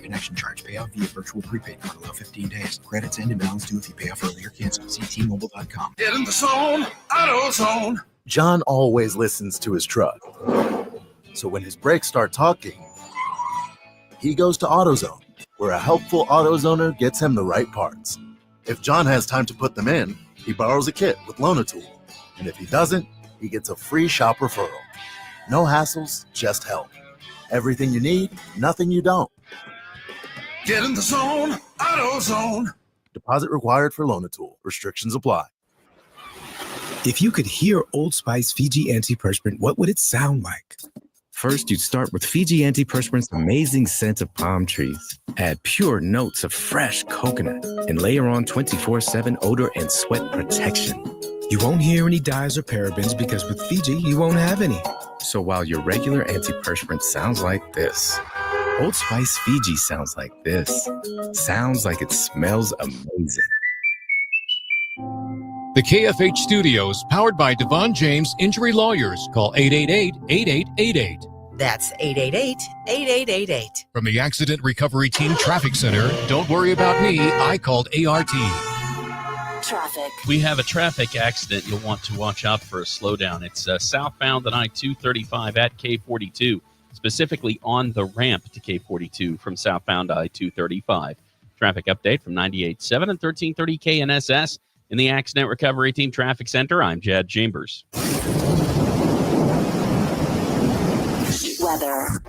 connection charge. Payout via virtual prepaid card. Allow 15 days. Credits end and balance due if you pay off early or cancel. See T-Mobile.com. Get in the zone. AutoZone. John always listens to his truck. So when his brakes start talking, he goes to AutoZone, where a helpful AutoZoner gets him the right parts. If John has time to put them in, he borrows a kit with Loaner Tool. And if he doesn't, he gets a free shop referral. No hassles, just help. Everything you need, nothing you don't. Get in the zone. AutoZone. Deposit required for Loaner Tool. Restrictions apply. If you could hear Old Spice Fiji Antiperspirant, what would it sound like? First, you'd start with Fiji Antiperspirant's amazing scent of palm trees. Add pure notes of fresh coconut and layer on 24/7 odor and sweat protection. You won't hear any dyes or parabens because with Fiji, you won't have any. So while your regular antiperspirant sounds like this, Old Spice Fiji sounds like this. Sounds like it smells amazing. The KFH Studios, powered by Devon James Injury Lawyers. Call 888-8888. That's 888-8888. From the Accident Recovery Team Traffic Center, don't worry about me, I called ART. Traffic. We have a traffic accident you'll want to watch out for a slowdown. It's southbound on I-235 at K42, specifically on the ramp to K42 from southbound I-235. Traffic update from 98.7 and 1330 KNSS. In the Accident Recovery Team Traffic Center, I'm Jad Chambers. Weather.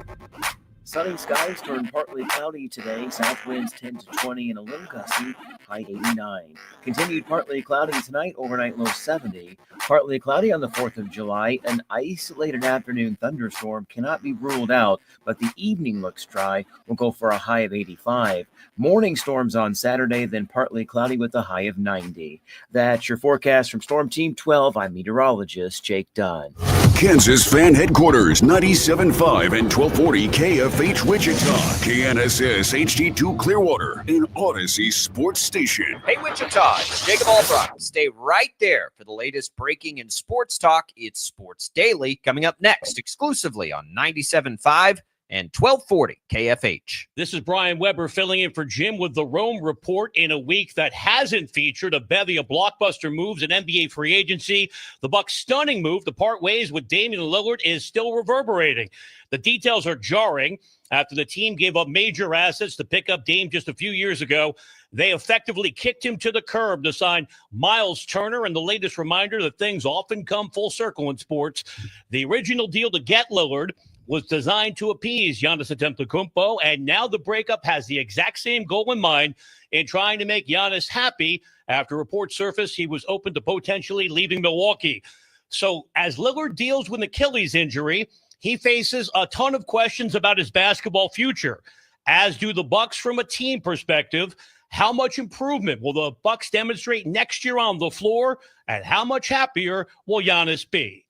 Sunny skies turn partly cloudy today. South winds 10 to 20 and a little gusty, high 89. Continued partly cloudy tonight, overnight low 70. Partly cloudy on the 4th of July. An isolated afternoon thunderstorm cannot be ruled out, but the evening looks dry. We'll go for a high of 85. Morning storms on Saturday, then partly cloudy with a high of 90. That's your forecast from Storm Team 12. I'm meteorologist Jake Dunn. Kansas Fan Headquarters, 97.5 and 1240 KFH Wichita, KNSS HD2 Clearwater, and Odyssey Sports Station. Hey Wichita, it's Jacob Albrock. Stay right there for the latest breaking in sports talk. It's Sports Daily coming up next, exclusively on 97.5 and 1240 KFH. This is Brian Weber filling in for Jim with the Rome Report in a week that hasn't featured a bevy of blockbuster moves in NBA free agency. The Bucks' stunning move to part ways with Damian Lillard is still reverberating. The details are jarring. After the team gave up major assets to pick up Dame just a few years ago, they effectively kicked him to the curb to sign Miles Turner, and the latest reminder that things often come full circle in sports. The original deal to get Lillard was designed to appease Giannis Antetokounmpo, and now the breakup has the exact same goal in mind in trying to make Giannis happy. After reports surfaced, he was open to potentially leaving Milwaukee. So as Lillard deals with an Achilles injury, he faces a ton of questions about his basketball future, as do the Bucks from a team perspective. How much improvement will the Bucks demonstrate next year on the floor, and how much happier will Giannis be?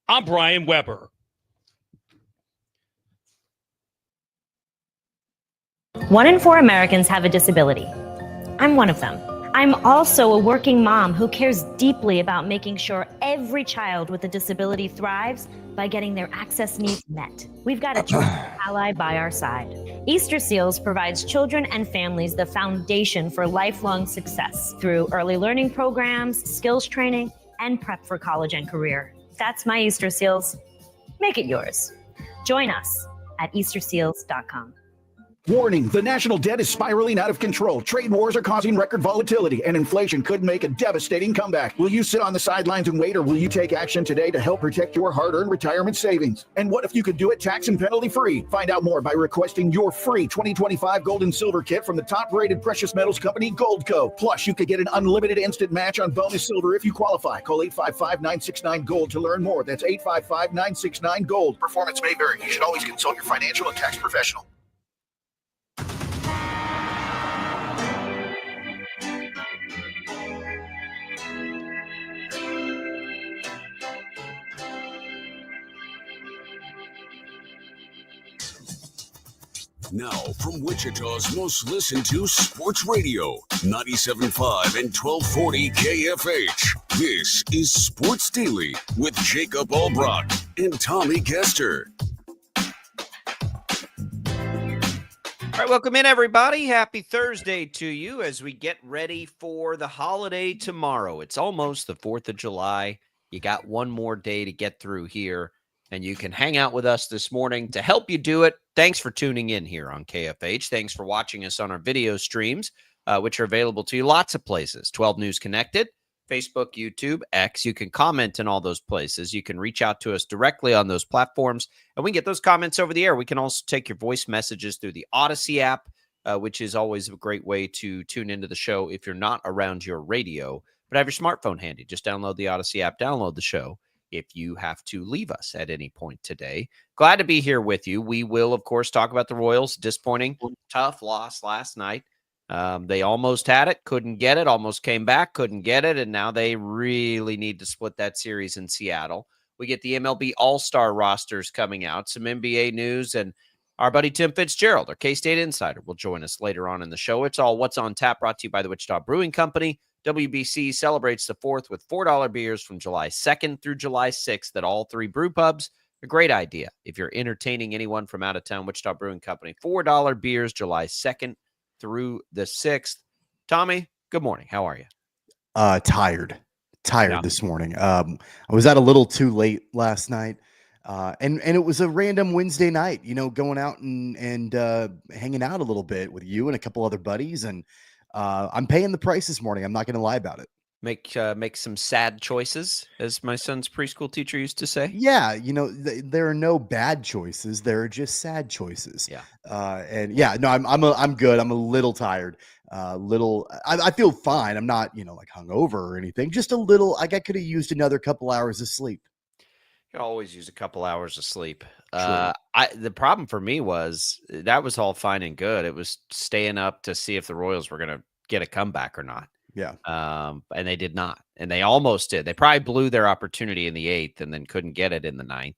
I'm Brian Weber. 1 in 4 Americans have a disability. I'm one of them. I'm also a working mom who cares deeply about making sure every child with a disability thrives by getting their access needs met. We've got a trusted ally by our side. Easter Seals provides children and families the foundation for lifelong success through early learning programs, skills training, and prep for college and career. That's my Easter Seals. Make it yours. Join us at easterseals.com. Warning, the national debt is spiraling out of control. Trade wars are causing record volatility, and inflation could make a devastating comeback. Will you sit on the sidelines and wait, or will you take action today to help protect your hard-earned retirement savings? And what if you could do it tax and penalty-free? Find out more by requesting your free 2025 Gold and Silver Kit from the top-rated precious metals company, Goldco. Plus, you could get an unlimited instant match on bonus silver if you qualify. Call 855-969-GOLD to learn more. That's 855-969-GOLD. Performance may vary. You should always consult your financial and tax professional. Now, from Wichita's most listened to sports radio, 97.5 and 1240 KFH. This is Sports Daily with Jacob Albrock and Tommy Kester. All right, welcome in, everybody. Happy Thursday to you as we get ready for the holiday tomorrow. It's almost the 4th of July. You got one more day to get through here, and you can hang out with us this morning to help you do it. Thanks for tuning in here on KFH. Thanks for watching us on our video streams, which are available to you lots of places. 12 News Connected, Facebook, YouTube, X. You can comment in all those places. You can reach out to us directly on those platforms, and we get those comments over the air. We can also take your voice messages through the Odyssey app, which is always a great way to tune into the show if you're not around your radio, but have your smartphone handy. Just download the Odyssey app, download the show if you have to leave us at any point today. Glad to be here with you. We will, of course, talk about the Royals. Disappointing, tough loss last night. They almost had it, couldn't get it, almost came back, couldn't get it, and now they really need to split that series in Seattle. We get the MLB All-Star rosters coming out, some NBA news, and our buddy Tim Fitzgerald, our K-State insider, will join us later on in the show. It's all What's on Tap, brought to you by the Wichita Brewing Company. WBC celebrates the 4th with $4 beers from July 2nd through July 6th at all 3 brew pubs. A great idea if you're entertaining anyone from out of town. Wichita Brewing Company, $4 beers July 2nd through the 6th. Tommy, good morning. How are you? Tired this morning. I was out a little too late last night. And it was a random Wednesday night, going out and hanging out a little bit with you and a couple other buddies. And I'm paying the price this morning. I'm not going to lie about it. Make some sad choices, as my son's preschool teacher used to say. Yeah, there are no bad choices. There are just sad choices. Yeah. I'm good. I'm a little tired. I feel fine. I'm not, like hungover or anything. Just a little. I could have used another couple hours of sleep. You always use a couple hours of sleep. The problem for me was that was all fine and good. It was staying up to see if the Royals were going to get a comeback or not. Yeah. And they did not. And they almost did. They probably blew their opportunity in the 8th and then couldn't get it in the 9th.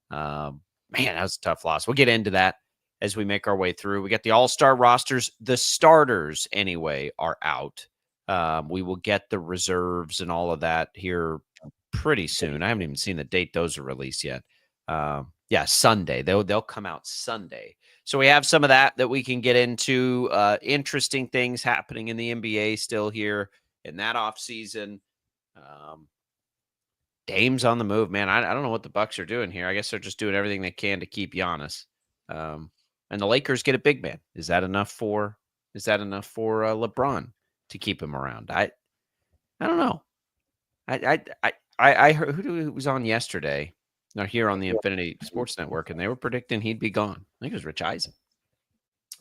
Man, that was a tough loss. We'll get into that as we make our way through. We got the All-Star rosters. The starters, anyway, are out. We will get the reserves and all of that here pretty soon. I haven't even seen the date those are released yet. Sunday. They'll come out Sunday. So we have some of that we can get into. Interesting things happening in the NBA still here in that offseason. Dame's on the move, man. I don't know what the Bucks are doing here. I guess they're just doing everything they can to keep Giannis. And the Lakers get a big man. Is that enough for LeBron to keep him around? I don't know. I heard who was on yesterday. Now here on the Infinity Sports Network, and they were predicting he'd be gone. I think it was Rich Eisen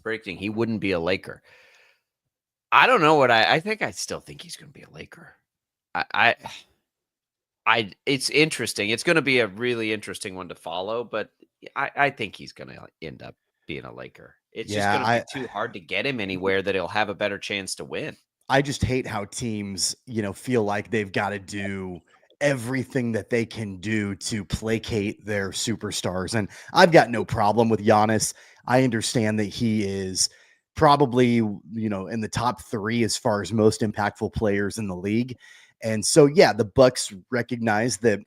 predicting he wouldn't be a Laker. I don't know what I think. I still think he's going to be a Laker. It's interesting. It's going to be a really interesting one to follow, but I think he's going to end up being a Laker. It's just going to be too hard to get him anywhere that he'll have a better chance to win. I just hate how teams, feel like they've got to do everything that they can do to placate their superstars. And I've got no problem with Giannis. I understand that he is probably, in the top 3 as far as most impactful players in the league. And so, the Bucks recognize that,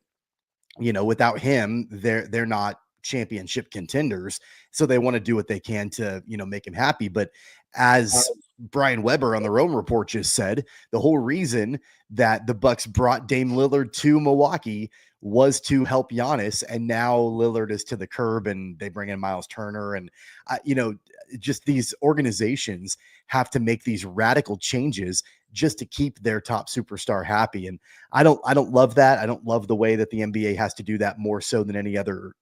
without him, they're not championship contenders. So they want to do what they can to, make him happy. But as Brian Weber on the Rome Report just said, the whole reason that the Bucks brought Dame Lillard to Milwaukee was to help Giannis, and now Lillard is to the curb, and they bring in Miles Turner, and just these organizations have to make these radical changes just to keep their top superstar happy. And I don't love that. I don't love the way that the NBA has to do that more so than any other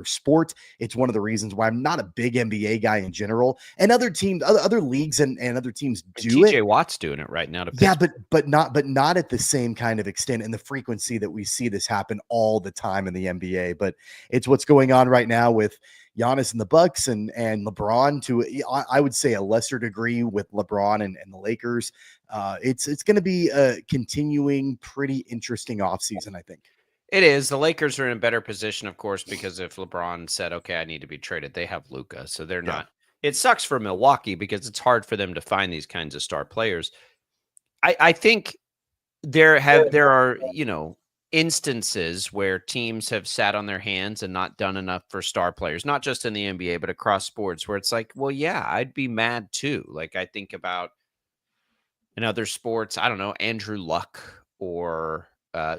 sport. It's one of the reasons why I'm not a big NBA guy in general, and other teams, other leagues and other teams do it. TJ Watt's doing it right now. But not at the same kind of extent and the frequency that we see this happen all the time in the NBA. But it's what's going on right now with Giannis and the Bucks and LeBron to, I would say, a lesser degree with LeBron and the Lakers. It's going to be a continuing, pretty interesting offseason, I think. It is. The Lakers are in a better position, of course, because if LeBron said, okay, I need to be traded, they have Luka. So they're not. It sucks for Milwaukee because it's hard for them to find these kinds of star players. I think there are, instances where teams have sat on their hands and not done enough for star players, not just in the NBA, but across sports, where it's like, well, yeah, I'd be mad too. Like I think about in other sports, I don't know, Andrew Luck or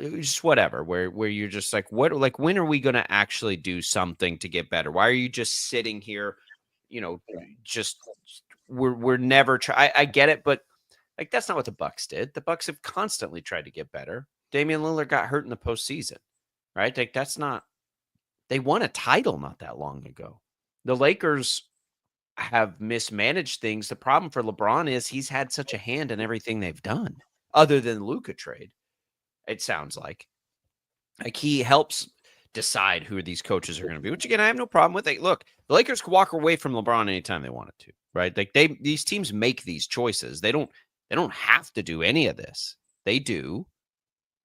just whatever, where you're just like, when are we going to actually do something to get better? Why are you just sitting here? Just we're never try. I get it, but like that's not what the Bucks did. The Bucks have constantly tried to get better. Damian Lillard got hurt in the postseason, right? Like that's not. They won a title not that long ago. The Lakers have mismanaged things. The problem for LeBron is he's had such a hand in everything they've done, other than Luka trade. It sounds like he helps decide who these coaches are going to be, which again, I have no problem with. Look, the Lakers can walk away from LeBron anytime they wanted to, right? Like these teams make these choices. They don't have to do any of this. They do.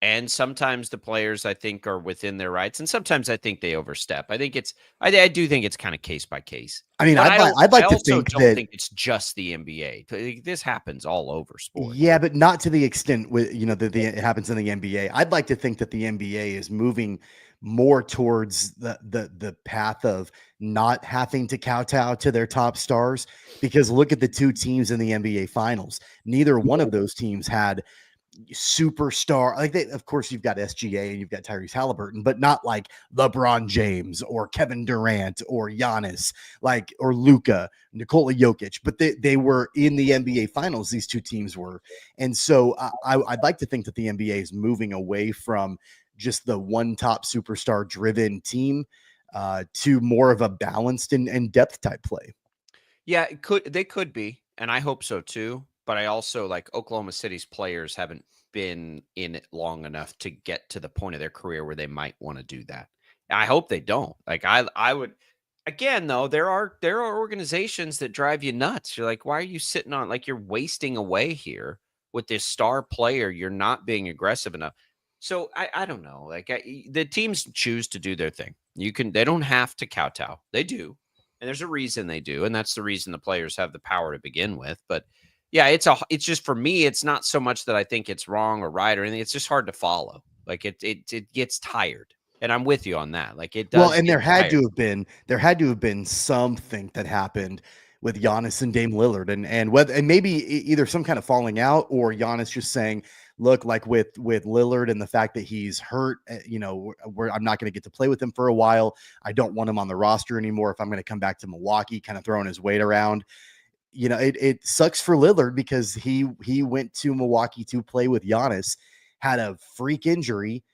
And sometimes the players, I think, are within their rights, and sometimes I think they overstep. I do think it's kind of case by case. I mean, I don't think it's just the NBA. This happens all over sports. Yeah, but not to the extent that it happens in the NBA. I'd like to think that the NBA is moving more towards the path of not having to kowtow to their top stars, because look at the two teams in the NBA Finals. Neither one of those teams had superstar. Of course, you've got SGA and you've got Tyrese Halliburton, but not like LeBron James or Kevin Durant or Giannis, or Luka, Nikola Jokic. But they were in the NBA Finals. These two teams were, and so I'd like to think that the NBA is moving away from just the one top superstar driven team to more of a balanced and depth type play. Yeah, they could be, and I hope so too. But I also Oklahoma City's players haven't been in it long enough to get to the point of their career where they might want to do that. I hope they don't. I would, again, though, there are organizations that drive you nuts. You're like, why are you sitting on, you're wasting away here with this star player. You're not being aggressive enough. So I don't know. The teams choose to do their thing. They don't have to kowtow. They do. And there's a reason they do. And that's the reason the players have the power to begin with. But yeah, it's just, for me, it's not so much that I think it's wrong or right or anything. It's just hard to follow. It gets tired, and I'm with you on that. It does. Well, and there had to have been something that happened with Giannis and Dame Lillard, and maybe either some kind of falling out, or Giannis just saying, look, with Lillard and the fact that he's hurt, I'm not going to get to play with him for a while. I don't want him on the roster anymore if I'm going to come back to Milwaukee, kind of throwing his weight around. It sucks for Lillard because he went to Milwaukee to play with Giannis, had a freak injury,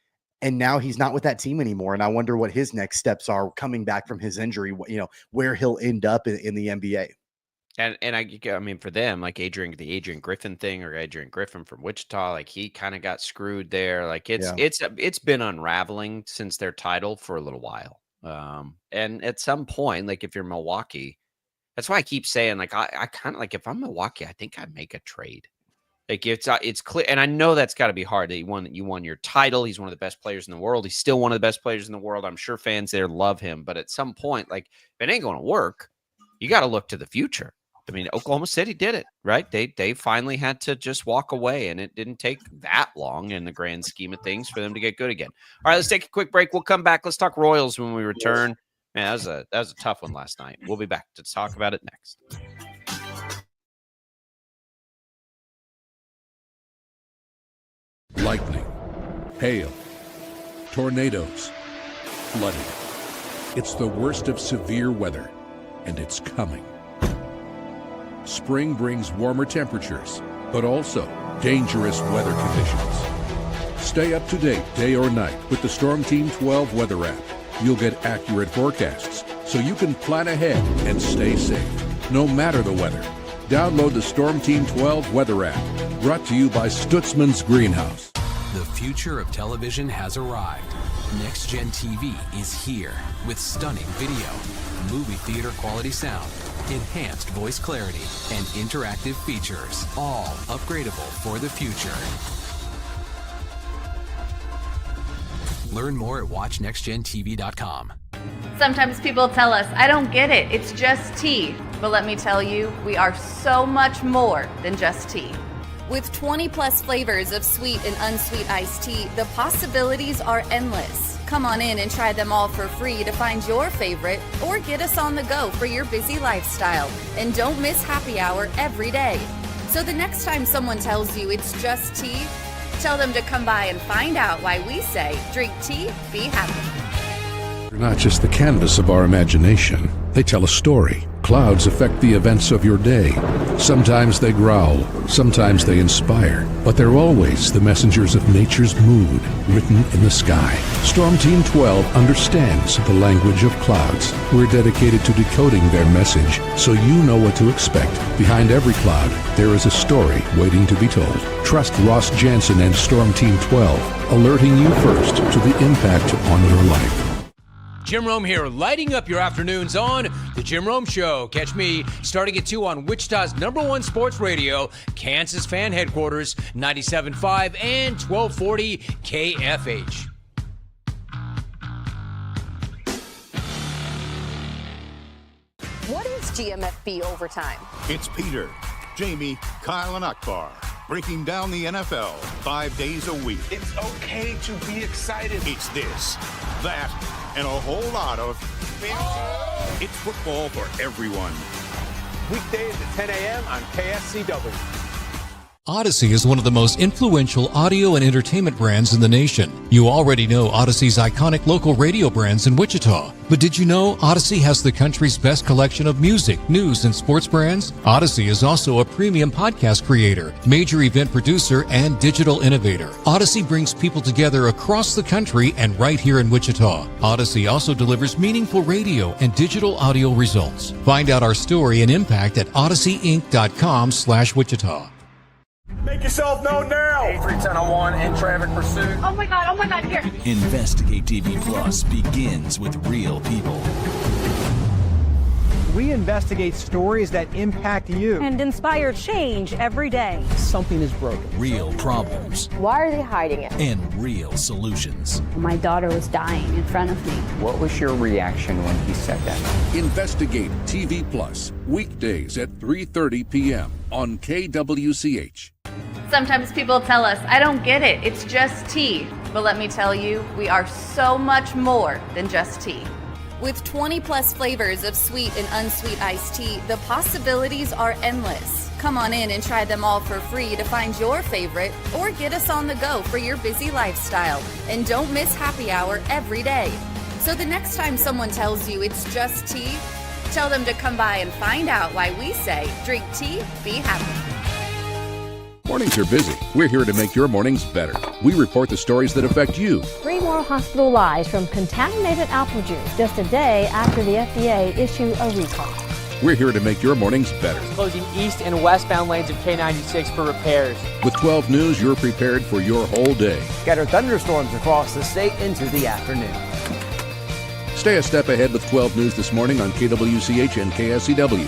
and now he's not with that team anymore. And I wonder what his next steps are coming back from his injury, where he'll end up in the NBA. And I mean, for them, the Adrian Griffin thing, or Adrian Griffin from Wichita, he kind of got screwed there. It's been unraveling since their title for a little while. And at some point, if you're Milwaukee, that's why I keep saying, I kind of if I'm Milwaukee, I think I'd make a trade. It's clear, and I know that's got to be hard. You won your title. He's one of the best players in the world. He's still one of the best players in the world. I'm sure fans there love him. But at some point, if it ain't going to work, you got to look to the future. I mean, Oklahoma City did it, right? They finally had to just walk away, and it didn't take that long in the grand scheme of things for them to get good again. All right, let's take a quick break. We'll come back. Let's talk Royals when we return. Man, that was a tough one last night. We'll be back to talk about it next. Lightning, hail, tornadoes, flooding. It's the worst of severe weather, and it's coming. Spring brings warmer temperatures, but also dangerous weather conditions. Stay up to date day or night with the Storm Team 12 weather app. You'll get accurate forecasts, so you can plan ahead and stay safe, no matter the weather. Download the Storm Team 12 weather app, brought to you by Stutzman's Greenhouse. The future of television has arrived. Next Gen TV is here with stunning video, movie theater quality sound, enhanced voice clarity, and interactive features, all upgradable for the future. Learn more at watchnextgentv.com. Sometimes people tell us, I don't get it, it's just tea. But let me tell you, we are so much more than just tea. With 20 plus flavors of sweet and unsweet iced tea, the possibilities are endless. Come on in and try them all for free to find your favorite or get us on the go for your busy lifestyle. And don't miss happy hour every day. So the next time someone tells you it's just tea, tell them to come by and find out why we say drink tea, be happy. They're not just the canvas of our imagination. They tell a story. Clouds affect the events of your day. Sometimes they growl, sometimes they inspire, but they're always the messengers of nature's mood, written in the sky. Storm Team 12 understands the language of clouds. We're dedicated to decoding their message so you know what to expect. Behind every cloud, there is a story waiting to be told. Trust Ross Jansen and Storm Team 12, alerting you first to the impact on your life. Jim Rome here, lighting up your afternoons on The Jim Rome Show. Catch me starting at 2 on Wichita's #1 sports radio, Kansas Fan Headquarters, 97.5 and 1240 KFH. What is GMFB Overtime? It's Peter, Jamie, Kyle, and Akbar breaking down the NFL 5 days a week. It's okay to be excited. It's this, that, and a whole lot of It's football for everyone. Weekdays at 10 a.m. on KSCW. Odyssey is one of the most influential audio and entertainment brands in the nation. You already know Odyssey's iconic local radio brands in Wichita. But did you know Odyssey has the country's best collection of music, news, and sports brands? Odyssey is also a premium podcast creator, major event producer, and digital innovator. Odyssey brings people together across the country and right here in Wichita. Odyssey also delivers meaningful radio and digital audio results. Find out our story and impact at odysseyinc.com/Wichita. Make yourself known now. 831001 in traffic pursuit. Oh my God, here. Investigate TV Plus begins with real people. We investigate stories that impact you and inspire change every day. Something is broken. Real problems. Why are they hiding it? And real solutions. My daughter was dying in front of me. What was your reaction when he said that? Investigate TV Plus, weekdays at 3:30 p.m. on KWCH. Sometimes people tell us, I don't get it, it's just tea. But let me tell you, we are so much more than just tea. With 20 plus flavors of sweet and unsweet iced tea, the possibilities are endless. Come on in and try them all for free to find your favorite or get us on the go for your busy lifestyle. And don't miss happy hour every day. So the next time someone tells you it's just tea, tell them to come by and find out why we say drink tea, be happy. Mornings are busy. We're here to make your mornings better. We report the stories that affect you. 3 more hospitalized from contaminated apple juice just a day after the FDA issued a recall. We're here to make your mornings better. Closing east and westbound lanes of K96 for repairs. With 12 News, you're prepared for your whole day. Scattered thunderstorms across the state into the afternoon. Stay a step ahead with 12 News this morning on KWCH and KSCW.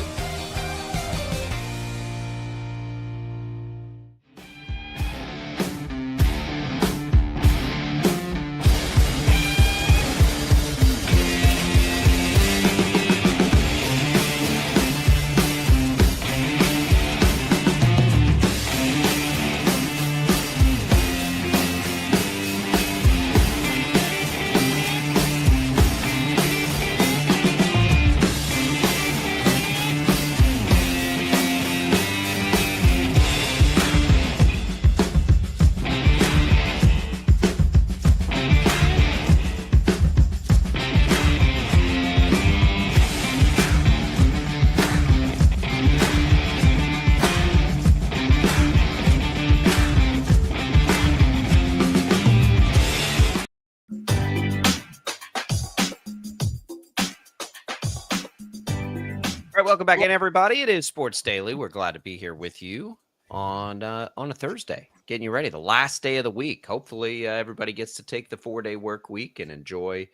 Welcome back in, everybody. It is Sports Daily. We're glad to be here with you on a Thursday, getting you ready. The last day of the week. Hopefully, everybody gets to take the 4-day work week and enjoy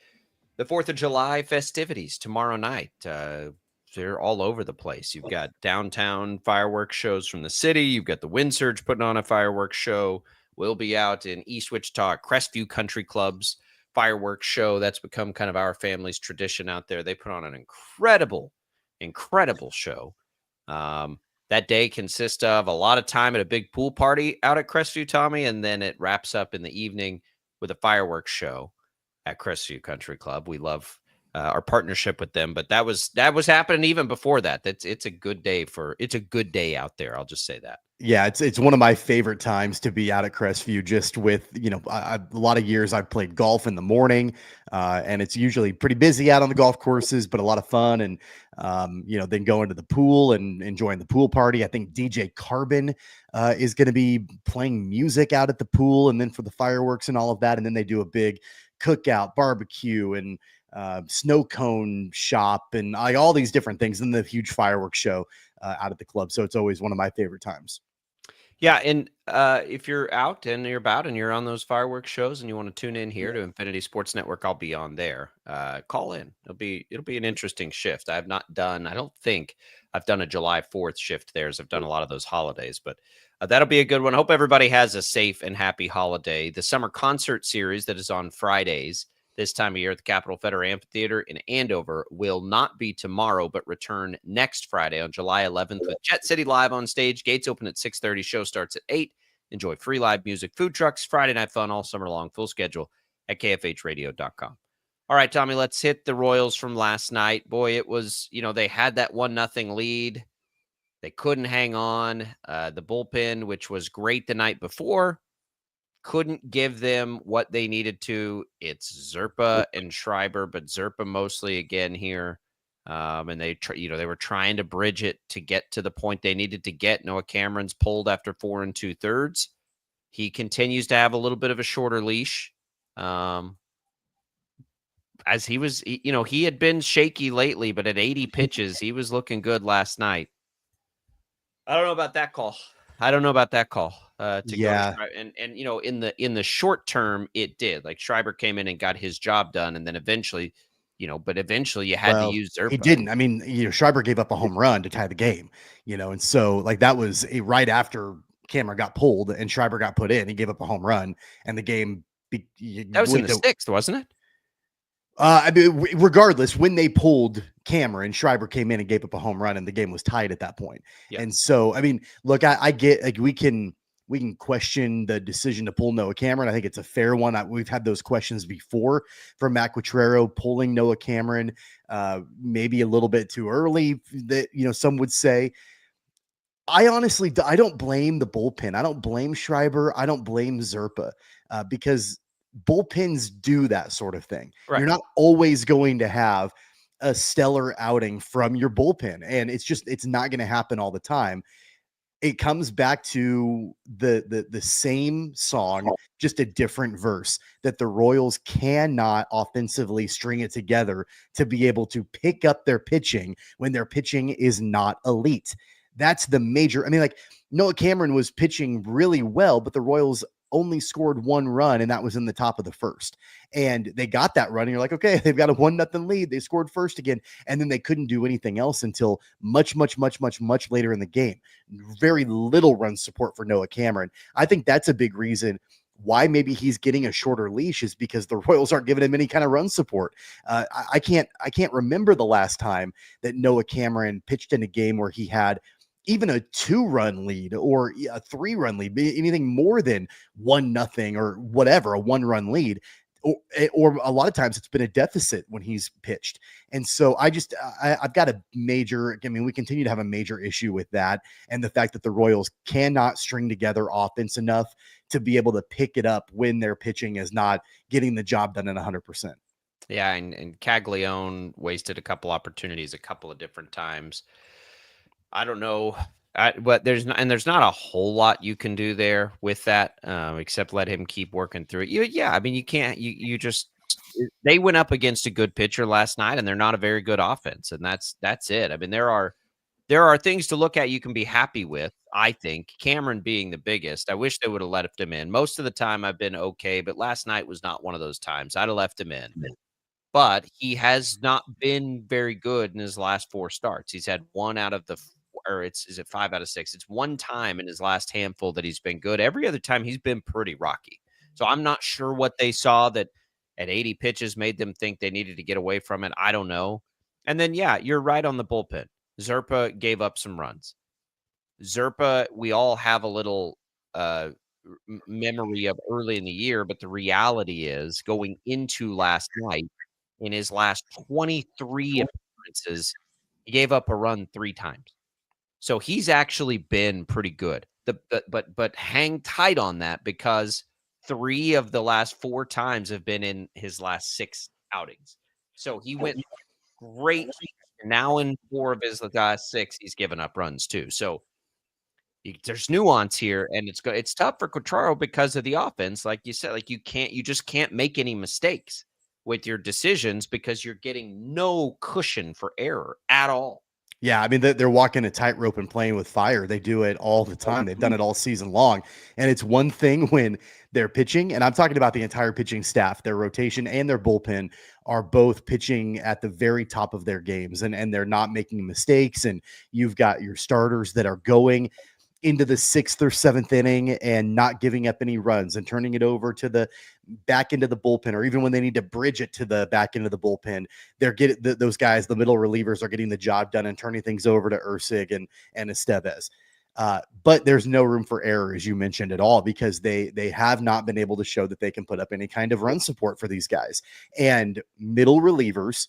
the 4th of July festivities tomorrow night. They're all over the place. You've got downtown fireworks shows from the city. You've got the Wind Surge putting on a fireworks show. We'll be out in East Wichita, Crestview Country Club's fireworks show. That's become kind of our family's tradition out there. They put on an incredible show. That day consists of a lot of time at a big pool party out at Crestview, Tommy, and then it wraps up in the evening with a fireworks show at Crestview Country Club. We love our partnership with them, but that was happening even before that. It's a good day out there. I'll just say that. Yeah, it's one of my favorite times to be out at Crestview. Just with a lot of years I've played golf in the morning, and it's usually pretty busy out on the golf courses, but a lot of fun. And then going to the pool and enjoying the pool party. I think DJ Carbon is going to be playing music out at the pool, and then for the fireworks and all of that, and then they do a big cookout, barbecue, and snow cone shop, and all these different things, and the huge fireworks show out at the club. So it's always one of my favorite times. Yeah, and if you're out and you're about and you're on those fireworks shows and you want to tune in here to Infinity Sports Network, I'll be on there. Call in. It'll be an interesting shift. I don't think I've done a July 4th shift there, as I've done a lot of those holidays, but that'll be a good one. Hope everybody has a safe and happy holiday. The summer concert series that is on Fridays this time of year at the Capitol Federer Amphitheater in Andover will not be tomorrow, but return next Friday on July 11th with Jet City Live on stage. Gates open at 6:30. Show starts at 8. Enjoy free live music, food trucks, Friday night fun all summer long. Full schedule at kfhradio.com. All right, Tommy, let's hit the Royals from last night. Boy, it was, they had that 1-0 lead. They couldn't hang on. The bullpen, which was great the night before, couldn't give them what they needed to. It's Zerpa and Schreiber, but Zerpa mostly again here. And they were trying to bridge it to get to the point they needed to get. Noah Cameron's pulled after 4 2/3. He continues to have a little bit of a shorter leash. As he was, he had been shaky lately, but at 80 pitches, he was looking good last night. I don't know about that call. Yeah. Go and in the short term, it did. Like Schreiber came in and got his job done, and then eventually, you had to use Zerpa. He didn't. I mean, Schreiber gave up a home run to tie the game, and so like that was right after Cameron got pulled and Schreiber got put in. He gave up a home run, and the game. That was in the 6th, wasn't it? Regardless, when they pulled Cameron, Schreiber came in and gave up a home run, and the game was tied at that point. Yeah. And so, I mean, look, I get like we can question the decision to pull Noah Cameron. I think it's a fair one. We've had those questions before for Matt Quatrero pulling Noah Cameron, maybe a little bit too early. That some would say. I don't blame the bullpen. I don't blame Schreiber. I don't blame Zerpa because bullpens do that sort of thing. Right. You're not always going to have a stellar outing from your bullpen, and it's not going to happen all the time. It comes back to the same song, just a different verse, that the Royals cannot offensively string it together to be able to pick up their pitching when their pitching is not elite. That's the major. I mean, like Noah Cameron was pitching really well, but the Royals only scored 1 run, and that was in the top of the first. And they got that run, and you're like, okay, they've got a 1-0 lead. They scored first again, and then they couldn't do anything else until much later in the game. Very little run support for Noah Cameron. I think that's a big reason why maybe he's getting a shorter leash, is because the Royals aren't giving him any kind of run support. I can't remember the last time that Noah Cameron pitched in a game where he had even a 2-run lead or a 3-run lead, anything more than 1-0 or whatever, a 1-run lead, or a lot of times it's been a deficit when he's pitched. And so I've got a major, we continue to have a major issue with that. And the fact that the Royals cannot string together offense enough to be able to pick it up when their pitching is not getting the job done at 100%. Yeah. And Caglione wasted a couple opportunities a couple of different times. I don't know, but there's not a whole lot you can do there with that, except let him keep working through it. You can't. They went up against a good pitcher last night, and they're not a very good offense, and that's it. I mean, there are things to look at you can be happy with. I think Cameron being the biggest. I wish they would have let him in. Most of the time, I've been okay, but last night was not one of those times. I'd have left him in. But he has not been very good in his last 4 starts. He's had 1 out of the is it 5 out of 6? It's 1 time in his last handful that he's been good. Every other time he's been pretty rocky. So I'm not sure what they saw that at 80 pitches made them think they needed to get away from it. I don't know. And then, yeah, you're right on the bullpen. Zerpa gave up some runs. Zerpa, we all have a little memory of early in the year, but the reality is going into last night, in his last 23 appearances, he gave up a run 3 times. So he's actually been pretty good. But hang tight on that, because 3 of the last 4 times have been in his last 6 outings. So he went great. Now in 4 of his last 6, he's given up runs too. So there's nuance here, and it's tough for Quatraro because of the offense. Like you said, like you just can't make any mistakes with your decisions because you're getting no cushion for error at all. Yeah, I mean, they're walking a tightrope and playing with fire. They do it all the time. They've done it all season long. And it's one thing when they're pitching, and I'm talking about the entire pitching staff, their rotation and their bullpen are both pitching at the very top of their games, and they're not making mistakes. And you've got your starters that are going into the 6th or 7th inning and not giving up any runs and turning it over to the back end of the bullpen, or even when they need to bridge it to the back end of the bullpen, they're getting those guys, the middle relievers, are getting the job done and turning things over to Ursig and Estevez. But there's no room for error, as you mentioned, at all, because they have not been able to show that they can put up any kind of run support for these guys. And middle relievers,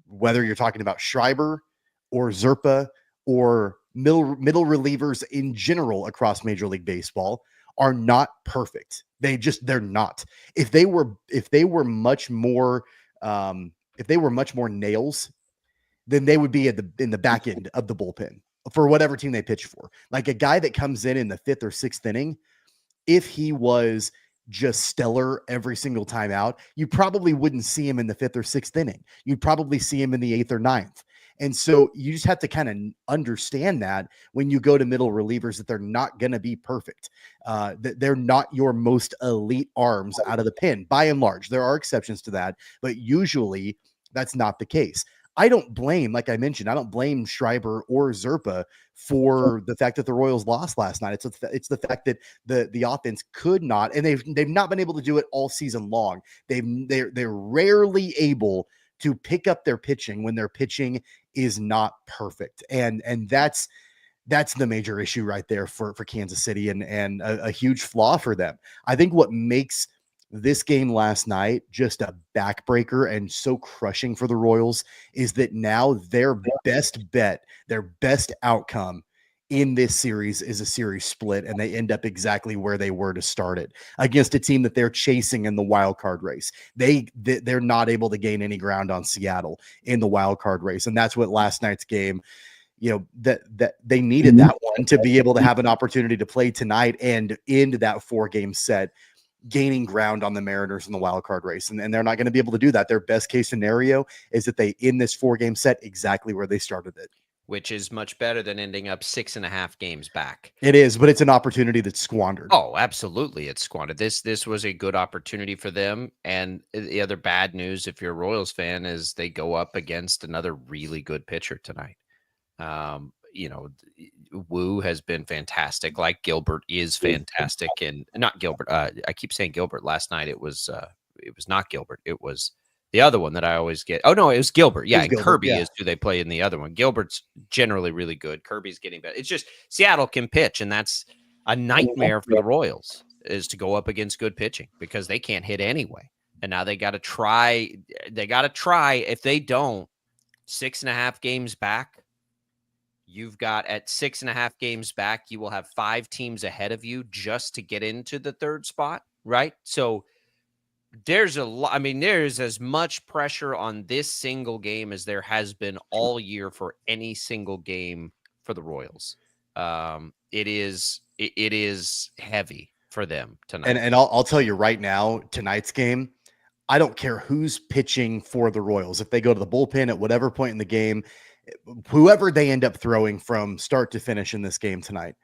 whether you're talking about Schreiber or Zerpa or middle relievers in general across Major League Baseball, are not perfect. They're not. If they were much more nails, then they would be in the back end of the bullpen for whatever team they pitch for. Like a guy that comes in the 5th or 6th inning, if he was just stellar every single time out, you probably wouldn't see him in the 5th or 6th inning. You'd probably see him in the 8th or 9th. And so you just have to kind of understand that when you go to middle relievers, that they're not going to be perfect. That they're not your most elite arms out of the pen, by and large. There are exceptions to that, but usually that's not the case. I don't blame, like I mentioned, I don't blame Schreiber or Zerpa for the fact that the Royals lost last night. It's the fact that the offense could not, and they've not been able to do it all season long. They're rarely able to pick up their pitching when their pitching is not perfect. And that's the major issue right there for Kansas City, and a huge flaw for them. I think what makes this game last night just a backbreaker and so crushing for the Royals is that now their best bet, their best outcome in this series is a series split, and they end up exactly where they were to start it, against a team that they're chasing in the wild card race. They're not able to gain any ground on Seattle in the wild card race. And that's what last night's game, that they needed that one to be able to have an opportunity to play tonight and end that 4-game set, gaining ground on the Mariners in the wild card race. And they're not going to be able to do that. Their best case scenario is that they end this 4-game set exactly where they started it, which is much better than ending up 6.5 games back. It is, but it's an opportunity that's squandered. Oh, absolutely. It's squandered. This was a good opportunity for them. And the other bad news, if you're a Royals fan, is they go up against another really good pitcher tonight. Wu has been fantastic. Like Gilbert is fantastic, and not Gilbert. I keep saying Gilbert. Last night it was not Gilbert. It was the other one that I always get. Oh no, it was Gilbert. Yeah, and Gilbert, Kirby is who they play in the other one. Gilbert's generally really good. Kirby's getting better. It's just Seattle can pitch, and that's a nightmare for the Royals, is to go up against good pitching, because they can't hit anyway. And now they got to try. They got to try. If they don't, 6.5 games back. You've got at 6.5 games back, you will have 5 teams ahead of you just to get into the 3rd spot, right? So there's a lot. I mean, there's as much pressure on this single game as there has been all year for any single game for the Royals. It is heavy for them tonight. And I'll tell you right now, tonight's game, I don't care who's pitching for the Royals. If they go to the bullpen at whatever point in the game, whoever they end up throwing from start to finish in this game tonight,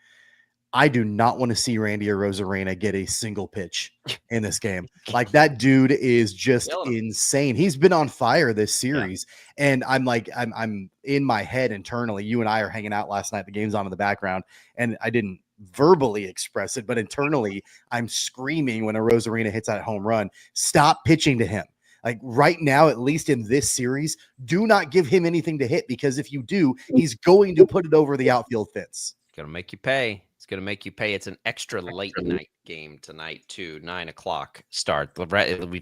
I do not want to see Randy Arozarena get a single pitch in this game. Like, that dude is just insane. He's been on fire this series. Yeah. And I'm in my head internally. You and I are hanging out last night. The game's on in the background, and I didn't verbally express it, but internally I'm screaming when Arozarena hits that home run. Stop pitching to him. Like, right now, at least in this series, do not give him anything to hit, because if you do, he's going to put it over the outfield fence. going to make you pay. It's going to make you pay. It's an extra late night game tonight, too. 9 o'clock start. We've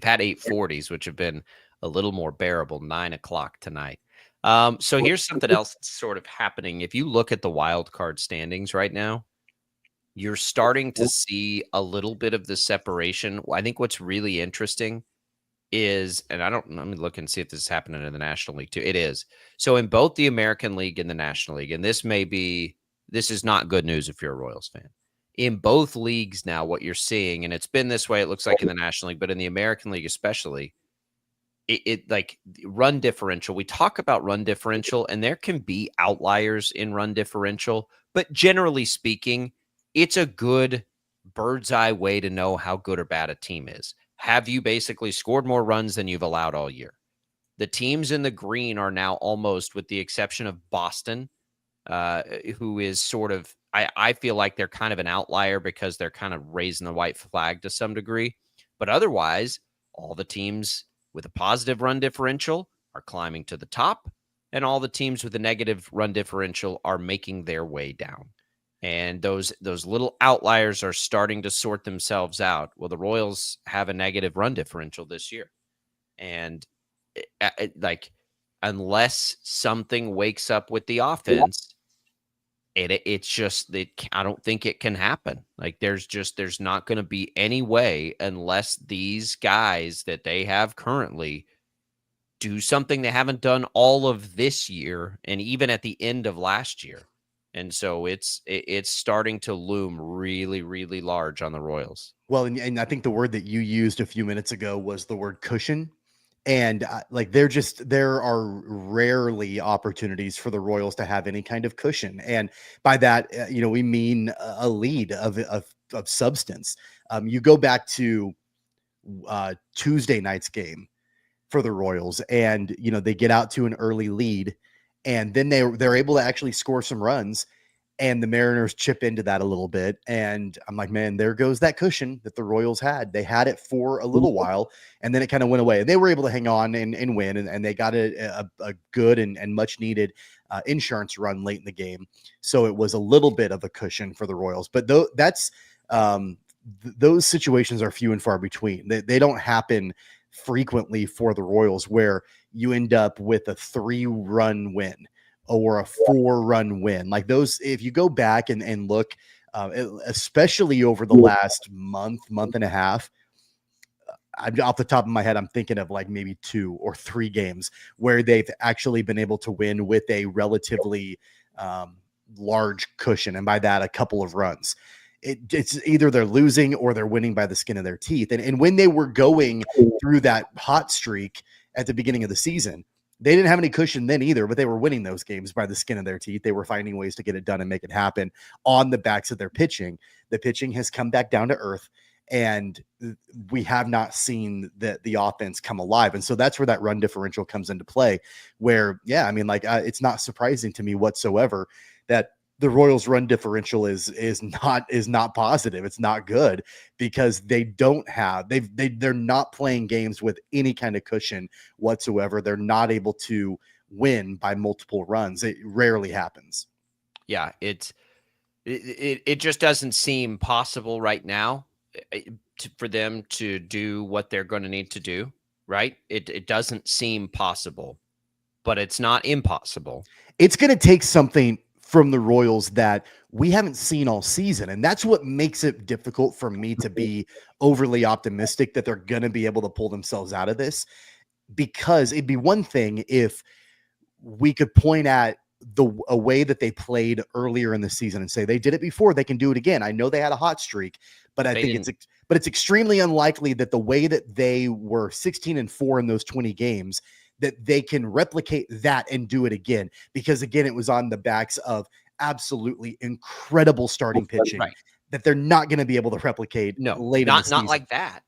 had 8:40s, which have been a little more bearable. 9 o'clock tonight. So here's something else that's sort of happening. If you look at the wild card standings right now, you're starting to see a little bit of the separation. I think what's really interesting is, and let me look and see if this is happening in the National League too. It is. So in both the American League and the National League, and this is not good news if you're a Royals fan. In both leagues now, what you're seeing, and it's been this way, it looks like in the National League, but in the American League especially, it like run differential. We talk about run differential, and there can be outliers in run differential, but generally speaking, it's a good bird's eye way to know how good or bad a team is. Have you basically scored more runs than you've allowed all year? The teams in the green are now almost, with the exception of Boston, who is sort of, I feel like they're kind of an outlier because they're kind of raising the white flag to some degree. But otherwise, all the teams with a positive run differential are climbing to the top, and all the teams with a negative run differential are making their way down. And those little outliers are starting to sort themselves out. Well, the Royals have a negative run differential this year. And unless something wakes up with the offense, it's just that I don't think it can happen. Like there's not going to be any way unless these guys that they have currently do something they haven't done all of this year and even at the end of last year. And so it's starting to loom really, really large on the Royals. Well, and I think the word that you used a few minutes ago was the word cushion. And there are rarely opportunities for the Royals to have any kind of cushion. And by that, we mean a lead of substance. You go back to Tuesday night's game for the Royals, and they get out to an early lead, and then they're able to actually score some runs, and the Mariners chip into that a little bit. And I'm like, man, there goes that cushion that the Royals had. They had it for a little while, and then it kind of went away. And they were able to hang on and win, and they got a good and much needed insurance run late in the game. So it was a little bit of a cushion for the Royals. But those situations are few and far between. They don't happen frequently for the Royals where you end up with a 3-run win or a 4-run win. Like those, if you go back and look, especially over the last month and a half, off the top of my head, I'm thinking of like maybe 2 or 3 games where they've actually been able to win with a relatively large cushion. And by that, a couple of runs. It's either they're losing or they're winning by the skin of their teeth. And when they were going through that hot streak at the beginning of the season, they didn't have any cushion then either, but they were winning those games by the skin of their teeth. They were finding ways to get it done and make it happen on the backs of their pitching. The pitching has come back down to earth, and we have not seen the offense come alive. And so that's where that run differential comes into play, where, it's not surprising to me whatsoever that the Royals run differential is not positive. It's not good because they're not playing games with any kind of cushion whatsoever. They're not able to win by multiple runs. It rarely happens. Yeah, it just doesn't seem possible right now for them to do what they're going to need to do, right? It doesn't seem possible, but it's not impossible. It's going to take something from the Royals that we haven't seen all season. And that's what makes it difficult for me to be overly optimistic that they're going to be able to pull themselves out of this, because it'd be one thing if we could point at a way that they played earlier in the season and say they did it before, they can do it again. I know they had a hot streak, but it's extremely unlikely that the way that they were 16-4 in those 20 games, that they can replicate that and do it again. Because again, it was on the backs of absolutely incredible starting pitching that they're not going to be able to replicate. Later in the season. Not like that.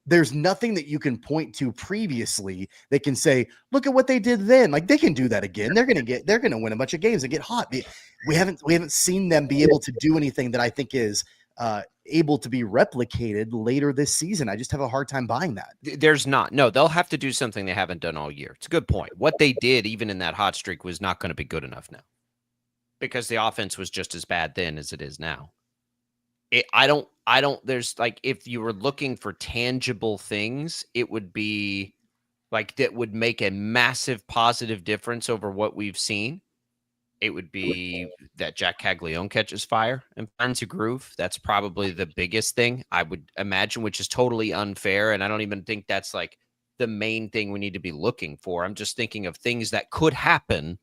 There's nothing that you can point to previously that can say, look at what they did then. Like they can do that again. They're going to win a bunch of games and get hot. We haven't seen them be able to do anything that I think is able to be replicated later this season. I just have a hard time buying that. There's not. No, they'll have to do something they haven't done all year. It's a good point. What they did, even in that hot streak, was not going to be good enough now. because the offense was just as bad then as it is now. There's like, if you were looking for tangible things, it would be like that would make a massive positive difference over what we've seen. It would be that Jack Caglione catches fire and finds a groove. That's probably the biggest thing I would imagine, which is totally unfair. And I don't even think that's like the main thing we need to be looking for. I'm just thinking of things that could happen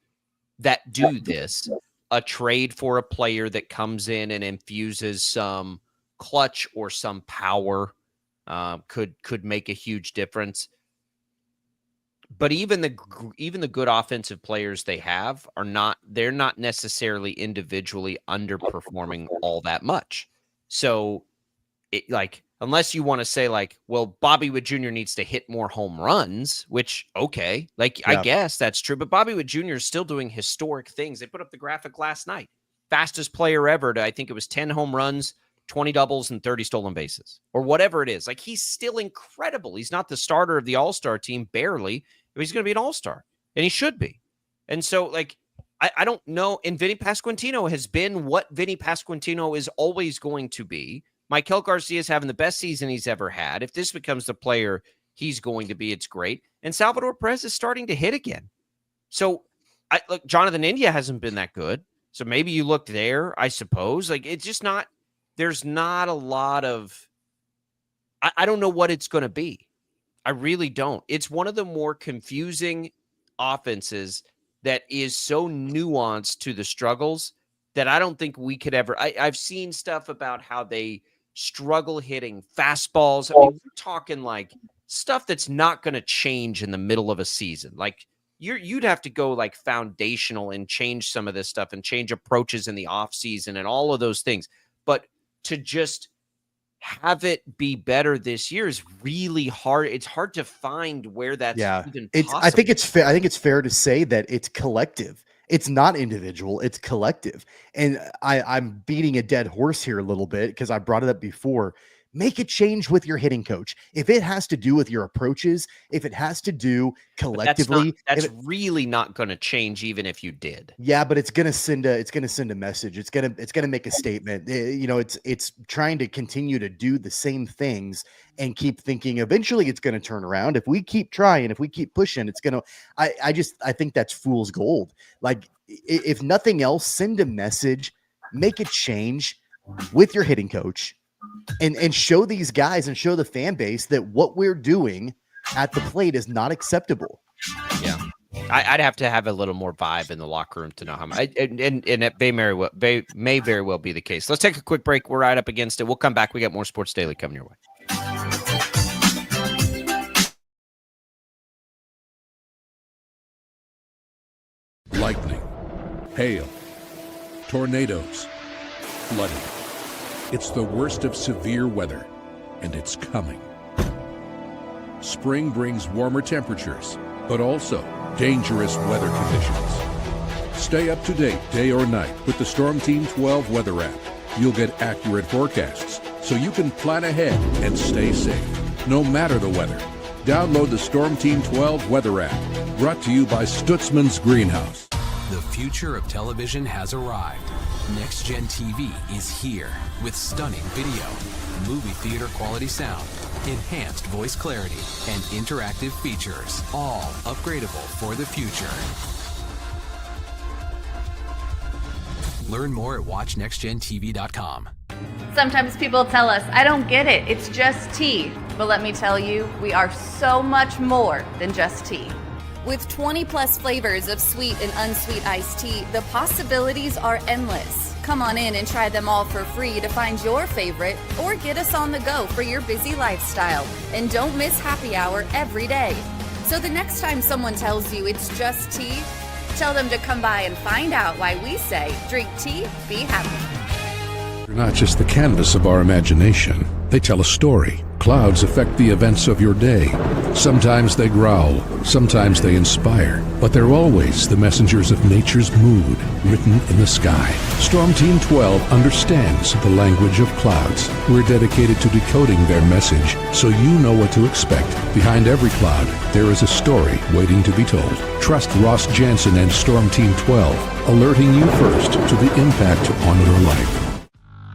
that do this. A trade for a player that comes in and infuses some clutch or some power could make a huge difference. But even the good offensive players they have they're not necessarily individually underperforming all that much. So unless you want to say like, well, Bobby Witt Jr. needs to hit more home runs, which, okay, I guess that's true. But Bobby Witt Jr. is still doing historic things. They put up the graphic last night. Fastest player ever to, I think it was 10 home runs, 20 doubles, and 30 stolen bases, or whatever it is. Like, he's still incredible. He's not the starter of the All-Star team, barely, but he's going to be an All-Star, and he should be. And so, like, I don't know. And Vinny Pasquantino has been what Vinny Pasquantino is always going to be. Maikel Garcia is having the best season he's ever had. If this becomes the player he's going to be, it's great. And Salvador Perez is starting to hit again. So, look, Jonathan India hasn't been that good. So maybe you look there, I suppose. Like, it's just not, there's not a lot of, I don't know what it's going to be. I really don't. It's one of the more confusing offenses that is so nuanced to the struggles that I don't think we could ever. I've seen stuff about how they struggle hitting fastballs. I mean, we're talking like stuff that's not going to change in the middle of a season. Like, you'd have to go like foundational and change some of this stuff and change approaches in the off season and all of those things. But to just have it be better this year is really hard. It's hard to find where that's even possible. I think it's fair. I think it's fair to say that it's collective. It's not individual, it's collective. And I'm beating a dead horse here a little bit because I brought it up before. Make a change with your hitting coach. If it has to do with your approaches, if it has to do collectively, that's really not going to change even if you did. Yeah, but it's going to send a message. It's going to make a statement. You know, it's trying to continue to do the same things and keep thinking eventually it's going to turn around. If we keep trying, if we keep pushing, it's going to, I think that's fool's gold. Like, if nothing else, send a message, make a change with your hitting coach. And show these guys and show the fan base that what we're doing at the plate is not acceptable. Yeah, I'd have to have a little more vibe in the locker room to know how much. And it may very well be the case. Let's take a quick break. We're right up against it. We'll come back. We got more Sports Daily coming your way. Lightning, hail, tornadoes, flooding. It's the worst of severe weather, and it's coming. Spring brings warmer temperatures, but also dangerous weather conditions. Stay up to date day or night with the Storm Team 12 weather app. You'll get accurate forecasts, so you can plan ahead and stay safe, no matter the weather. Download the Storm Team 12 weather app, brought to you by Stutzman's Greenhouse. The future of television has arrived. Next Gen TV is here with stunning video, movie theater quality sound, enhanced voice clarity, and interactive features, all upgradable for the future. Learn more at watchnextgentv.com. Sometimes people tell us, I don't get it, it's just tea. But let me tell you, we are so much more than just tea. With 20 plus flavors of sweet and unsweet iced tea, the possibilities are endless. Come on in and try them all for free to find your favorite, or get us on the go for your busy lifestyle. And don't miss happy hour every day. So the next time someone tells you it's just tea, tell them to come by and find out why we say, drink tea, be happy. They're not just the canvas of our imagination. They tell a story, Clouds affect the events of your day. Sometimes they growl, sometimes they inspire, but they're always the messengers of nature's mood written in the sky. Storm Team 12 understands the language of clouds. We're dedicated to decoding their message so you know what to expect. Behind every cloud, there is a story waiting to be told. Trust Ross Jansen and Storm Team 12, alerting you first to the impact on your life.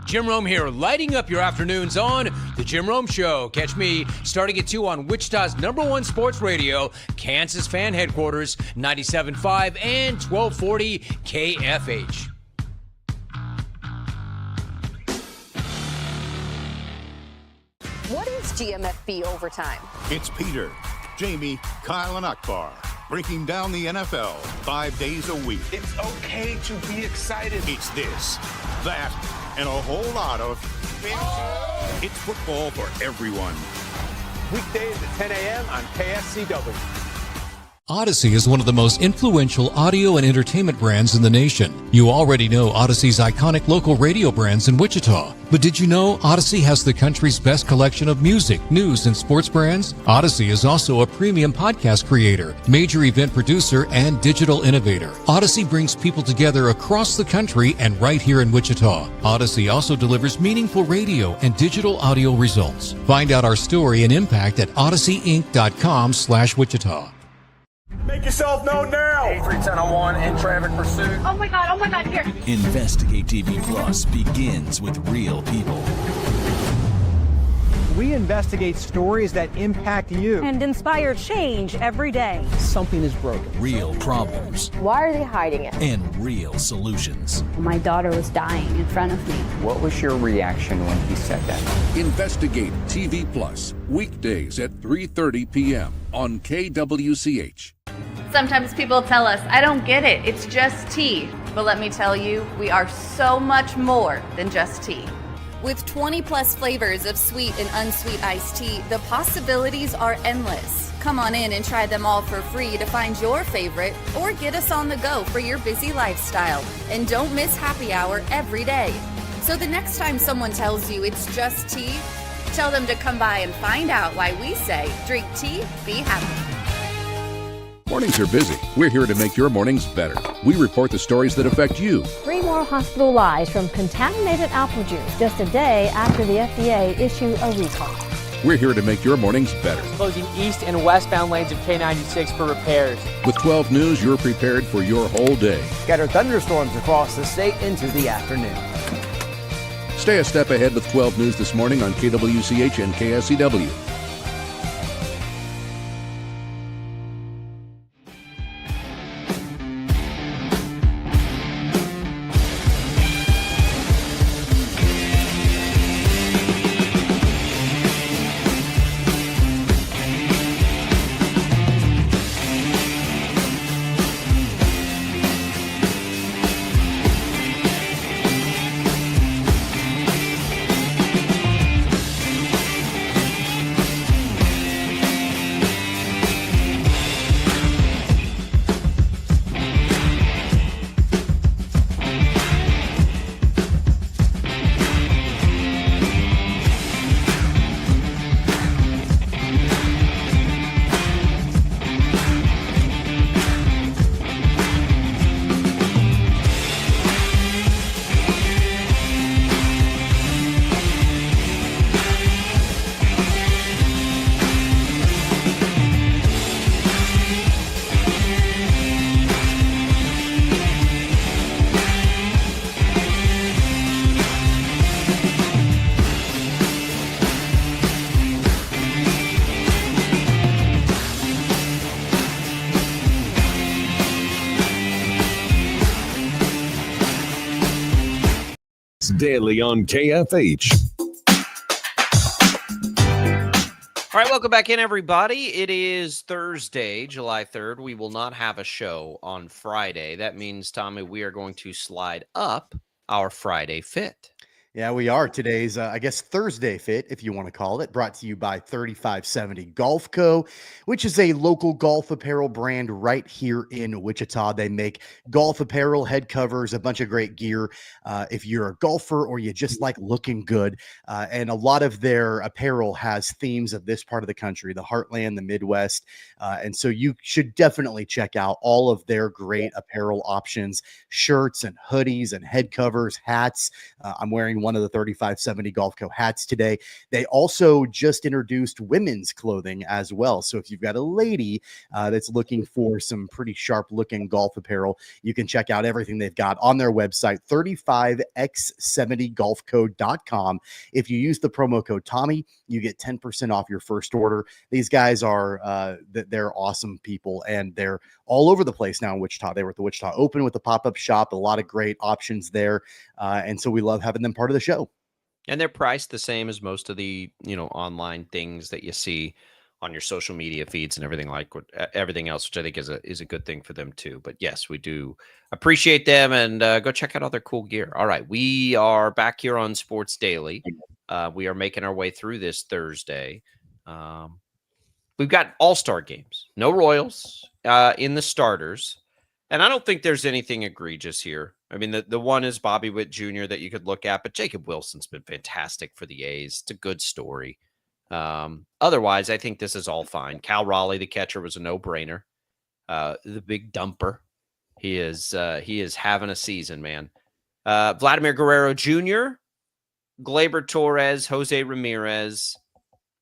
Jim Rome here, lighting up your afternoons on The Jim Rome Show. Catch me starting at 2 on Wichita's #1 sports radio, Kansas fan headquarters, 97.5 and 1240 KFH. What is GMFB overtime? It's Peter, Jamie, Kyle, and Akbar breaking down the NFL 5 days a week. It's okay to be excited. It's this, that, and a whole lot of It's football for everyone. Weekdays at 10 a.m. on KSCW. Odyssey is one of the most influential audio and entertainment brands in the nation. You already know Odyssey's iconic local radio brands in Wichita. But did you know Odyssey has the country's best collection of music, news, and sports brands? Odyssey is also a premium podcast creator, major event producer, and digital innovator. Odyssey brings people together across the country and right here in Wichita. Odyssey also delivers meaningful radio and digital audio results. Find out our story and impact at odysseyinc.com/Wichita. Make yourself known now. 83101 in traffic pursuit. Oh my God, here. Investigate TV Plus begins with real people. We investigate stories that impact you. And inspire change every day. Something is broken. Real problems. Why are they hiding it? And real solutions. My daughter was dying in front of me. What was your reaction when he said that? Investigate TV Plus, weekdays at 3:30 p.m. on KWCH. Sometimes people tell us, I don't get it, it's just tea. But let me tell you, we are so much more than just tea. With 20 plus flavors of sweet and unsweet iced tea, the possibilities are endless. Come on in and try them all for free to find your favorite or get us on the go for your busy lifestyle. And don't miss happy hour every day. So the next time someone tells you it's just tea, tell them to come by and find out why we say, drink tea, be happy. Mornings are busy. We're here to make your mornings better. We report the stories that affect you. 3 more hospitalized from contaminated apple juice just a day after the FDA issued a recall. We're here to make your mornings better. Closing east and westbound lanes of K96 for repairs. With 12 News, you're prepared for your whole day. Scattered thunderstorms across the state into the afternoon. Stay a step ahead with 12 News this morning on KWCH and KSCW. Daily on KFH. All right, welcome back in, everybody. It is Thursday, July 3rd. We will not have a show on Friday. That means, Tommy, we are going to slide up our Friday fit. Yeah, we are. Today's, I guess, Thursday Fit, if you want to call it, brought to you by 3570 Golf Co., which is a local golf apparel brand right here in Wichita. They make golf apparel, head covers, a bunch of great gear. If you're a golfer or you just like looking good, and a lot of their apparel has themes of this part of the country, the heartland, the Midwest. And so you should definitely check out all of their great apparel options, shirts and hoodies and head covers, hats. I'm wearing one of the 3570 Golf Co. hats today. They also just introduced women's clothing as well. So if you've got a lady that's looking for some pretty sharp looking golf apparel, you can check out everything they've got on their website, 35x70golfco.com. If you use the promo code Tommy, you get 10% off your first order. These guys are, they're awesome people, and they're all over the place now in Wichita. They were at the Wichita Open with the pop-up shop, a lot of great options there. And so we love having them part of the show. And they're priced the same as most of the, online things that you see on your social media feeds and everything everything else, which I think is a good thing for them too. But yes, we do appreciate them, and go check out all their cool gear. All right. We are back here on Sports Daily. We are making our way through this Thursday. We've got all-star games, no Royals in the starters. And I don't think there's anything egregious here. I mean, the one is Bobby Witt Jr. that you could look at, but Jacob Wilson's been fantastic for the A's. It's a good story. Otherwise, I think this is all fine. Cal Raleigh, the catcher, was a no-brainer. The big dumper. He is having a season, man. Vladimir Guerrero Jr., Gleyber Torres, Jose Ramirez,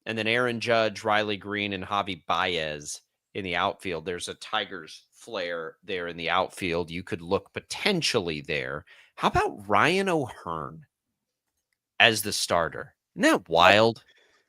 and then Aaron Judge, Riley Green, and Javi Baez in the outfield. There's a Tigers flair there in the outfield. You could look potentially there. How about Ryan O'Hearn as the starter? Isn't that wild?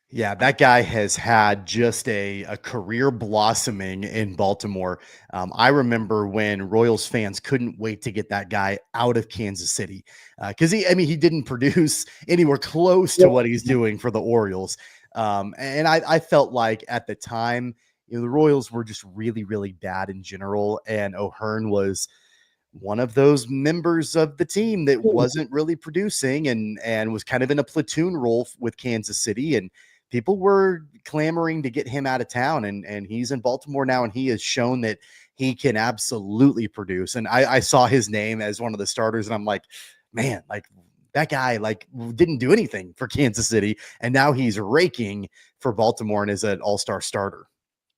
Yeah, that guy has had just a career blossoming in Baltimore. I remember when Royals fans couldn't wait to get that guy out of Kansas City because he didn't produce anywhere close to what he's doing for the Orioles. And I felt like at the time, the Royals were just really, really bad in general. And O'Hearn was one of those members of the team that wasn't really producing and was kind of in a platoon role with Kansas City. And people were clamoring to get him out of town. And he's in Baltimore now, and he has shown that he can absolutely produce. And I saw his name as one of the starters, and I'm like, man, like that guy didn't do anything for Kansas City. And now he's raking for Baltimore and is an all-star starter.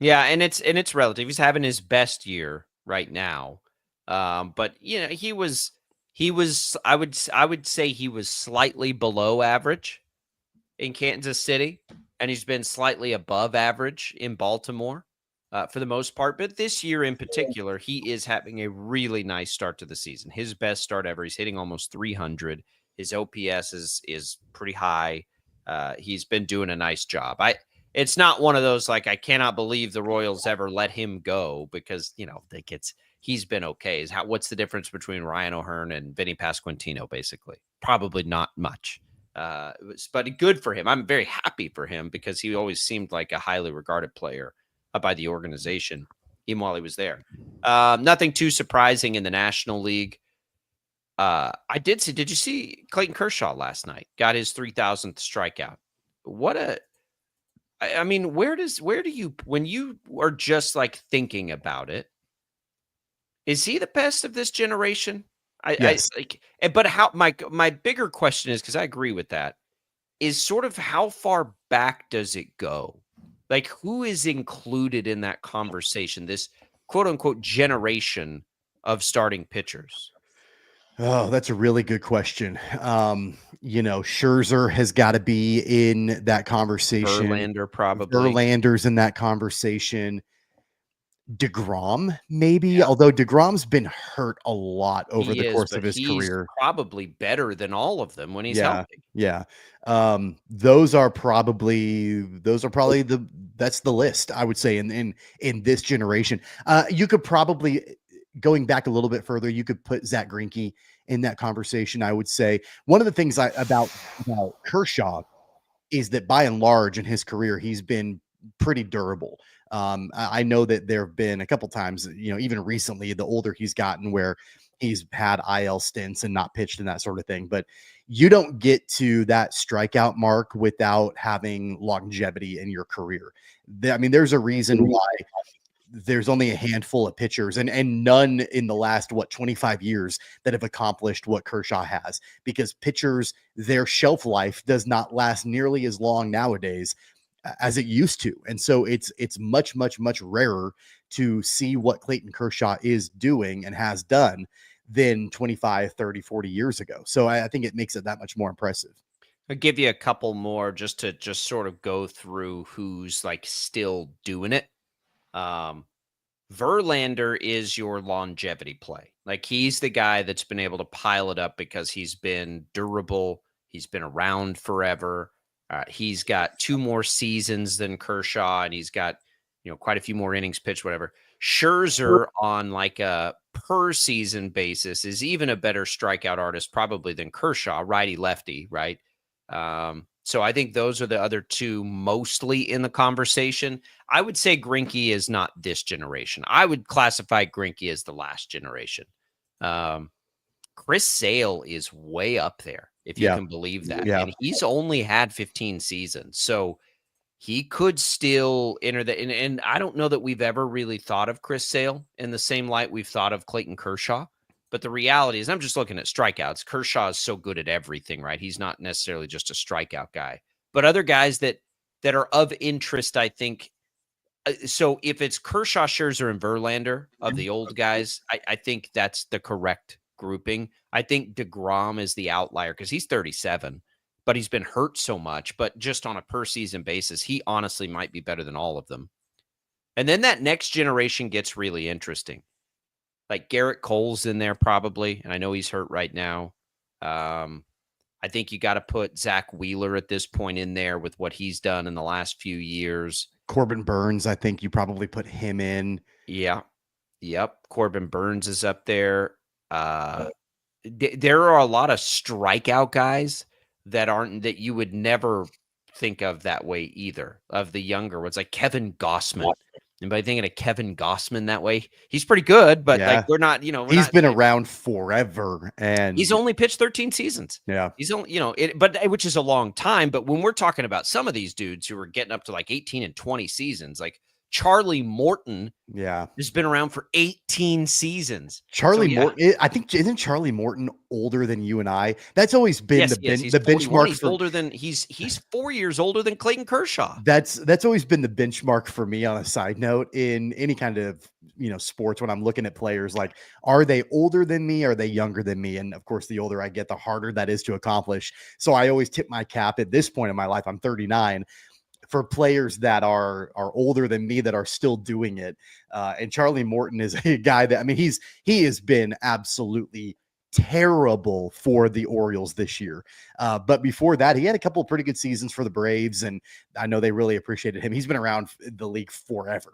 Yeah, and it's relative. He's having his best year right now. But he was I would say he was slightly below average in Kansas City, and he's been slightly above average in Baltimore for the most part. But this year in particular, he is having a really nice start to the season. His best start ever. He's hitting almost 300. His OPS is pretty high. He's been doing a nice job. It's not one of those I cannot believe the Royals ever let him go, because he's been okay. What's the difference between Ryan O'Hearn and Vinny Pasquantino? Basically, probably not much. But good for him. I'm very happy for him because he always seemed like a highly regarded player by the organization, even while he was there. Nothing too surprising in the National League. Did you see Clayton Kershaw last night? Got his 3,000th strikeout. Where do you, when you are just thinking about it, is he the best of this generation? Yes. But how, my bigger question is, because I agree with that, is sort of how far back does it go? Who is included in that conversation, this quote unquote generation of starting pitchers? Oh, that's a really good question. Scherzer has got to be in that conversation. Verlander, probably. Verlander's in that conversation. DeGrom, maybe, although DeGrom's been hurt a lot over the course of his career. Probably better than all of them when he's healthy. Yeah. Those are probably that's the list, I would say, in this generation. You could probably, going back a little bit further, you could put Zach Greinke in that conversation. I would say one of the things about Kershaw is that by and large in his career, he's been pretty durable. I know that there have been a couple times, even recently, the older he's gotten, where he's had IL stints and not pitched and that sort of thing. But you don't get to that strikeout mark without having longevity in your career. I mean, there's a reason why there's only a handful of pitchers and none in the last 25 years that have accomplished what Kershaw has, because pitchers, their shelf life does not last nearly as long nowadays as it used to. And so it's much rarer to see what Clayton Kershaw is doing and has done than 25, 30, 40 years ago. So I think it makes it that much more impressive. I'll give you a couple more just to sort of go through who's like still doing it. Verlander is your longevity play. Like, he's the guy that's been able to pile it up because he's been durable. He's been around forever. He's got 2 more seasons than Kershaw, and he's got, quite a few more innings pitched, whatever. Scherzer, on like a per season basis, is even a better strikeout artist probably than Kershaw, righty lefty, right? So I think those are the other 2 mostly in the conversation. I would say Greinke is not this generation. I would classify Greinke as the last generation. Chris Sale is way up there, if you can believe that. Yeah. And he's only had 15 seasons. So he could still enter and I don't know that we've ever really thought of Chris Sale in the same light we've thought of Clayton Kershaw. But the reality is, I'm just looking at strikeouts. Kershaw is so good at everything, right? He's not necessarily just a strikeout guy. But other guys that are of interest, I think. So if it's Kershaw, Scherzer, and Verlander of the old guys, I think that's the correct grouping. I think DeGrom is the outlier because he's 37, but he's been hurt so much. But just on a per season basis, he honestly might be better than all of them. And then that next generation gets really interesting. Like Garrett Cole's in there probably, and I know he's hurt right now. I think you got to put Zach Wheeler at this point in there with what he's done in the last few years. Corbin Burns, I think you probably put him in. Yeah. Yep. Corbin Burns is up there. There are a lot of strikeout guys that you would never think of that way either, of the younger ones, like Kevin Gossman. Anybody thinking of Kevin Gossman that way? He's pretty good, but like we're not, he's been around forever, and he's only pitched 13 seasons. Yeah. He's only, which is a long time. But when we're talking about some of these dudes who are getting up to like 18 and 20 seasons, like Charlie Morton, has been around for 18 seasons. Morton, I think, isn't Charlie Morton older than you and I? That's always been the benchmark. He's older than he's 4 years older than Clayton Kershaw. That's always been the benchmark for me. On a side note, in any kind of sports, when I'm looking at players, like, are they older than me? Are they younger than me? And of course, the older I get, the harder that is to accomplish. So I always tip my cap at this point in my life. I'm 39. For players that are older than me that are still doing it. And Charlie Morton is a guy that, I mean, he has been absolutely terrible for the Orioles this year. But before that, he had a couple of pretty good seasons for the Braves, and I know they really appreciated him. He's been around the league forever.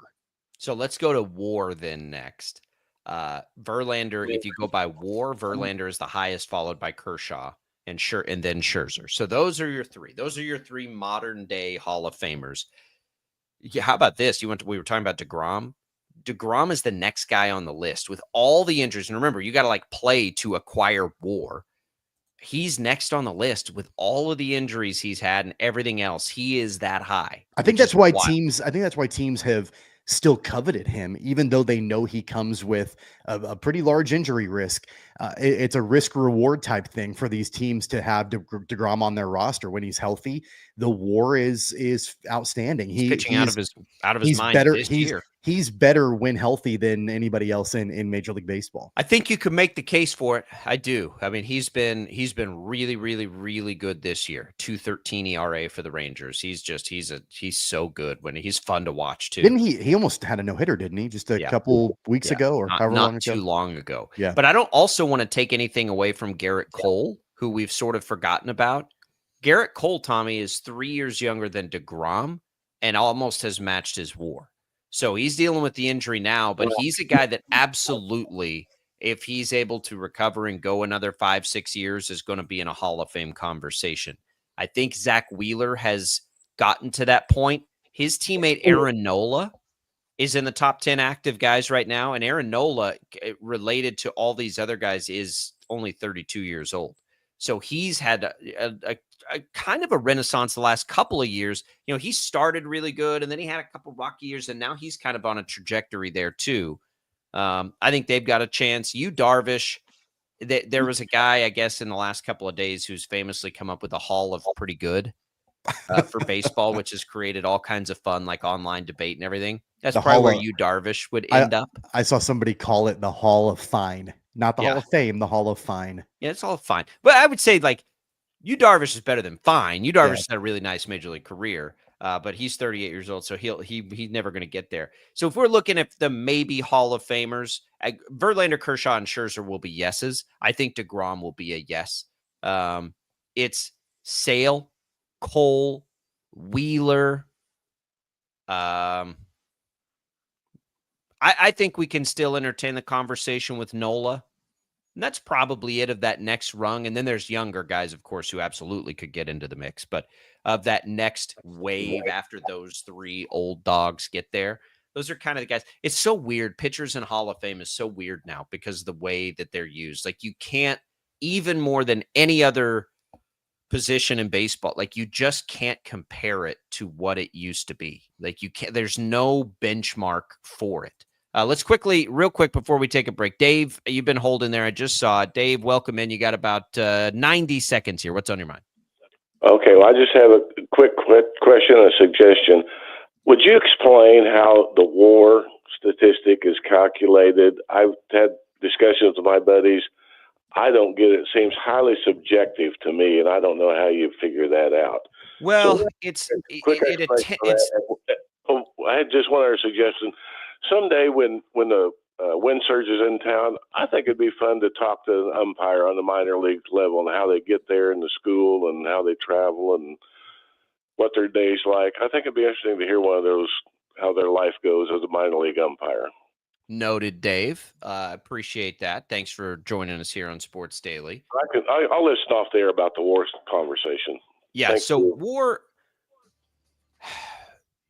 So let's go to WAR then next. Verlander, if you go by WAR, Verlander is the highest, followed by Kershaw. And then Scherzer. So those are your 3. Those are your 3 modern day Hall of Famers. Yeah, how about this? We were talking about DeGrom. DeGrom is the next guy on the list with all the injuries. And remember, you got to like play to acquire WAR. He's next on the list with all of the injuries he's had and everything else. He is that high. I think that's why teams have still coveted him, even though they know he comes with a pretty large injury risk. It's a risk reward type thing for these teams to have DeGrom on their roster when he's healthy. The WAR is outstanding. He's pitching out of his mind better, this year. He's better when healthy than anybody else in Major League Baseball. I think you could make the case for it. I do. I mean, he's been really, really, really good this year. 2.13 ERA for the Rangers. He's so good when he's fun to watch too. Didn't he almost had a no-hitter, didn't he? Just a couple weeks ago, or however long ago? Not too long ago. Yeah. But I don't also want to take anything away from Garrett Cole, who we've sort of forgotten about. Garrett Cole, Tommy, is 3 years younger than DeGrom and almost has matched his WAR. So he's dealing with the injury now, but he's a guy that absolutely, if he's able to recover and go another 5-6 years, is going to be in a Hall of Fame conversation. I think Zach Wheeler has gotten to that point. His teammate Aaron Nola is in the top 10 active guys right now. And Aaron Nola, related to all these other guys, is only 32 years old. So he's had a kind of a renaissance the last couple of years. You know, he started really good, and then he had a couple rocky years, and now he's kind of on a trajectory there too. I think they've got a chance. Darvish, there was a guy, I guess, in the last couple of days who's famously come up with a Hall of Pretty Good for baseball, which has created all kinds of fun, like online debate and everything. That's probably where Darvish would end up. I saw somebody call it the Hall of Fine, not the Hall of Fame, the Hall of Fine. Yeah, it's all fine. But I would say, like, Darvish is better than fine. Darvish had a really nice major league career, but he's 38 years old, so he's never going to get there. So if we're looking at the maybe Hall of Famers, Verlander, Kershaw, and Scherzer will be yeses. I think DeGrom will be a yes. It's Sale, Cole, Wheeler. I think we can still entertain the conversation with Nola. And that's probably it of that next rung. And then there's younger guys, of course, who absolutely could get into the mix. But of that next wave after those three old dogs get there, those are kind of the guys. It's so weird. Pitchers in Hall of Fame is so weird now because of the way that they're used. Like, you can't, even more than any other position in baseball, like, you just can't compare it to what it used to be. Like, you can't, there's no benchmark for it. Let's real quick before we take a break. Dave, you've been holding there. I just saw it. Dave, welcome in. You got about 90 seconds here. What's on your mind? Okay, well, I just have a quick question and a suggestion. Would you explain how the WAR statistic is calculated? I've had discussions with my buddies. I don't get it. It seems highly subjective to me, and I don't know how you figure that out. Well, so, I had just one other suggestion. Someday when the wind surge is in town, I think it'd be fun to talk to an umpire on the minor league level and how they get there in the school and how they travel and what their day's like. I think it'd be interesting to hear one of those, how their life goes as a minor league umpire. Noted, Dave. Appreciate that. Thanks for joining us here on Sports Daily. I'll listen off there about the WAR conversation. Yeah, Thank so you. WAR,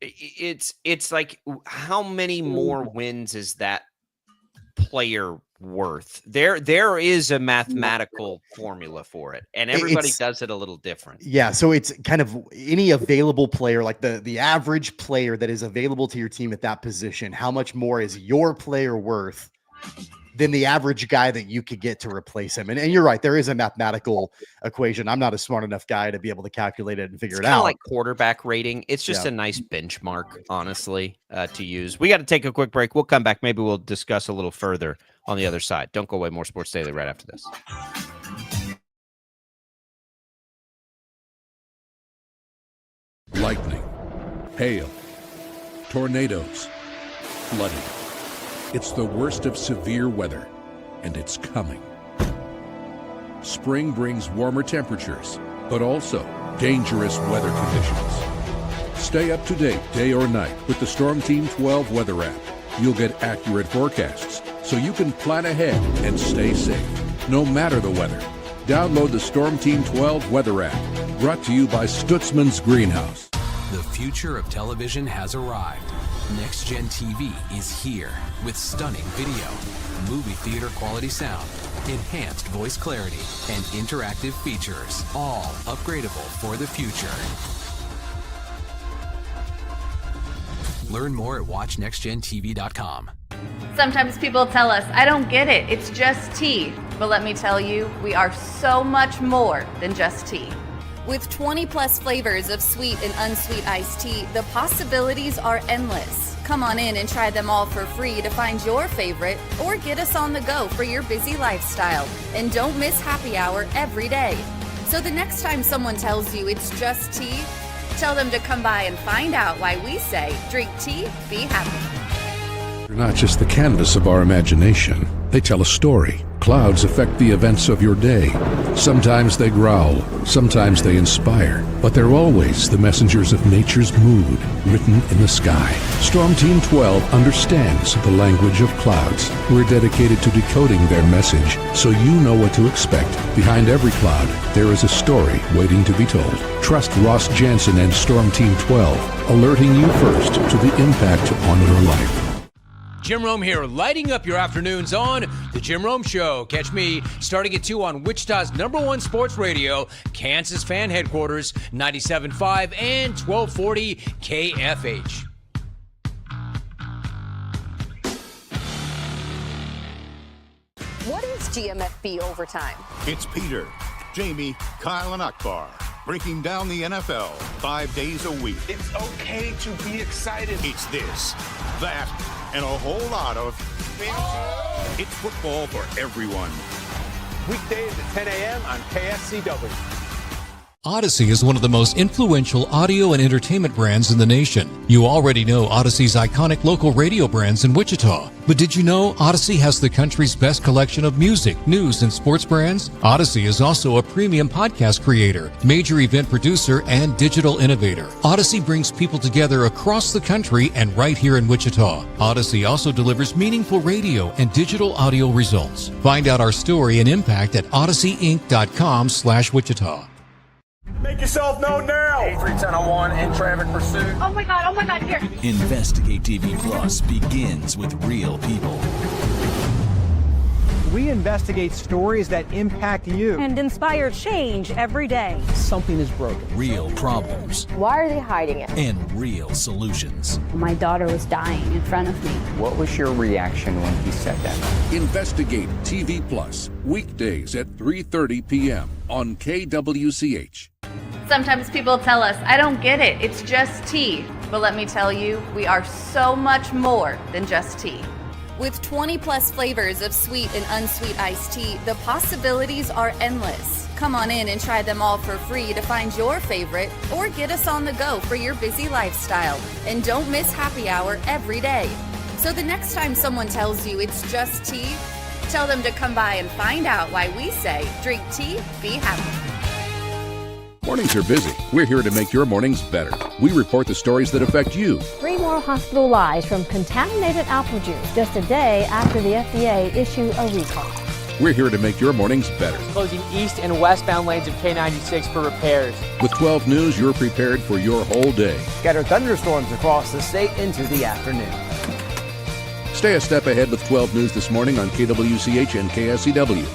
it's like, how many more wins is that player worth? There is a mathematical formula for it, and everybody does it a little different. Yeah, so it's kind of any available player, like the average player that is available to your team at that position. How much more is your player worth than the average guy that you could get to replace him? And you're right, there is a mathematical equation. I'm not a smart enough guy to be able to calculate it and figure it out. Like quarterback rating. It's just a nice benchmark, honestly, to use. We got to take a quick break. We'll come back. Maybe we'll discuss a little further on the other side. Don't go away. More Sports Daily right after this. Lightning, hail, tornadoes, flooding. It's the worst of severe weather, and it's coming. Spring brings warmer temperatures, but also dangerous weather conditions. Stay up to date day or night with the Storm Team 12 weather app. You'll get accurate forecasts, so you can plan ahead and stay safe, no matter the weather. Download the Storm Team 12 weather app, brought to you by Stutzman's Greenhouse. The future of television has arrived. Next Gen TV is here with stunning video, movie theater quality sound, enhanced voice clarity, and interactive features, all upgradable for the future. Learn more at watchnextgentv.com. Sometimes people tell us, I don't get it, it's just tea. But let me tell you, we are so much more than just tea. With 20 plus flavors of sweet and unsweet iced tea, the possibilities are endless. Come on in and try them all for free to find your favorite, or get us on the go for your busy lifestyle. And don't miss happy hour every day. So the next time someone tells you it's just tea, tell them to come by and find out why we say, drink tea, be happy. They're not just the canvas of our imagination. They tell a story, Clouds affect the events of your day. Sometimes they growl, sometimes they inspire, but they're always the messengers of nature's mood written in the sky. Storm Team 12 understands the language of clouds. We're dedicated to decoding their message so you know what to expect. Behind every cloud, there is a story waiting to be told. Trust Ross Jansen and Storm Team 12, alerting you first to the impact on your life. Jim Rome here, lighting up your afternoons on The Jim Rome Show. Catch me starting at 2 on Wichita's #1 sports radio, Kansas fan headquarters, 97.5 and 1240 KFH. What is GMFB overtime? It's Peter, Jamie, Kyle, and Akbar breaking down the NFL 5 days a week. It's okay to be excited. It's this, that, and a whole lot of fantasy. It's football for everyone. Weekdays at 10 a.m. on KSCW. Odyssey is one of the most influential audio and entertainment brands in the nation. You already know Odyssey's iconic local radio brands in Wichita. But did you know Odyssey has the country's best collection of music, news, and sports brands? Odyssey is also a premium podcast creator, major event producer, and digital innovator. Odyssey brings people together across the country and right here in Wichita. Odyssey also delivers meaningful radio and digital audio results. Find out our story and impact at odysseyinc.com/Wichita. Make yourself known now. 83101 in traffic pursuit. Oh my God, here. Investigate TV Plus begins with real people. We investigate stories that impact you and inspire change every day. Something is broken. Real problems. Why are they hiding it? And real solutions. My daughter was dying in front of me. What was your reaction when he said that? Investigate TV Plus, weekdays at 3:30 p.m. on KWCH. Sometimes people tell us, I don't get it, it's just tea. But let me tell you, we are so much more than just tea. With 20 plus flavors of sweet and unsweet iced tea, the possibilities are endless. Come on in and try them all for free to find your favorite or get us on the go for your busy lifestyle. And don't miss happy hour every day. So the next time someone tells you it's just tea, tell them to come by and find out why we say, drink tea, be happy. Mornings are busy. We're here to make your mornings better. We report the stories that affect you. 3 more hospitalized from contaminated apple juice just a day after the FDA issued a recall. We're here to make your mornings better. Closing east and westbound lanes of K96 for repairs. With 12 News, you're prepared for your whole day. Scattered thunderstorms across the state into the afternoon. Stay a step ahead with 12 News this morning on KWCH and KSCW.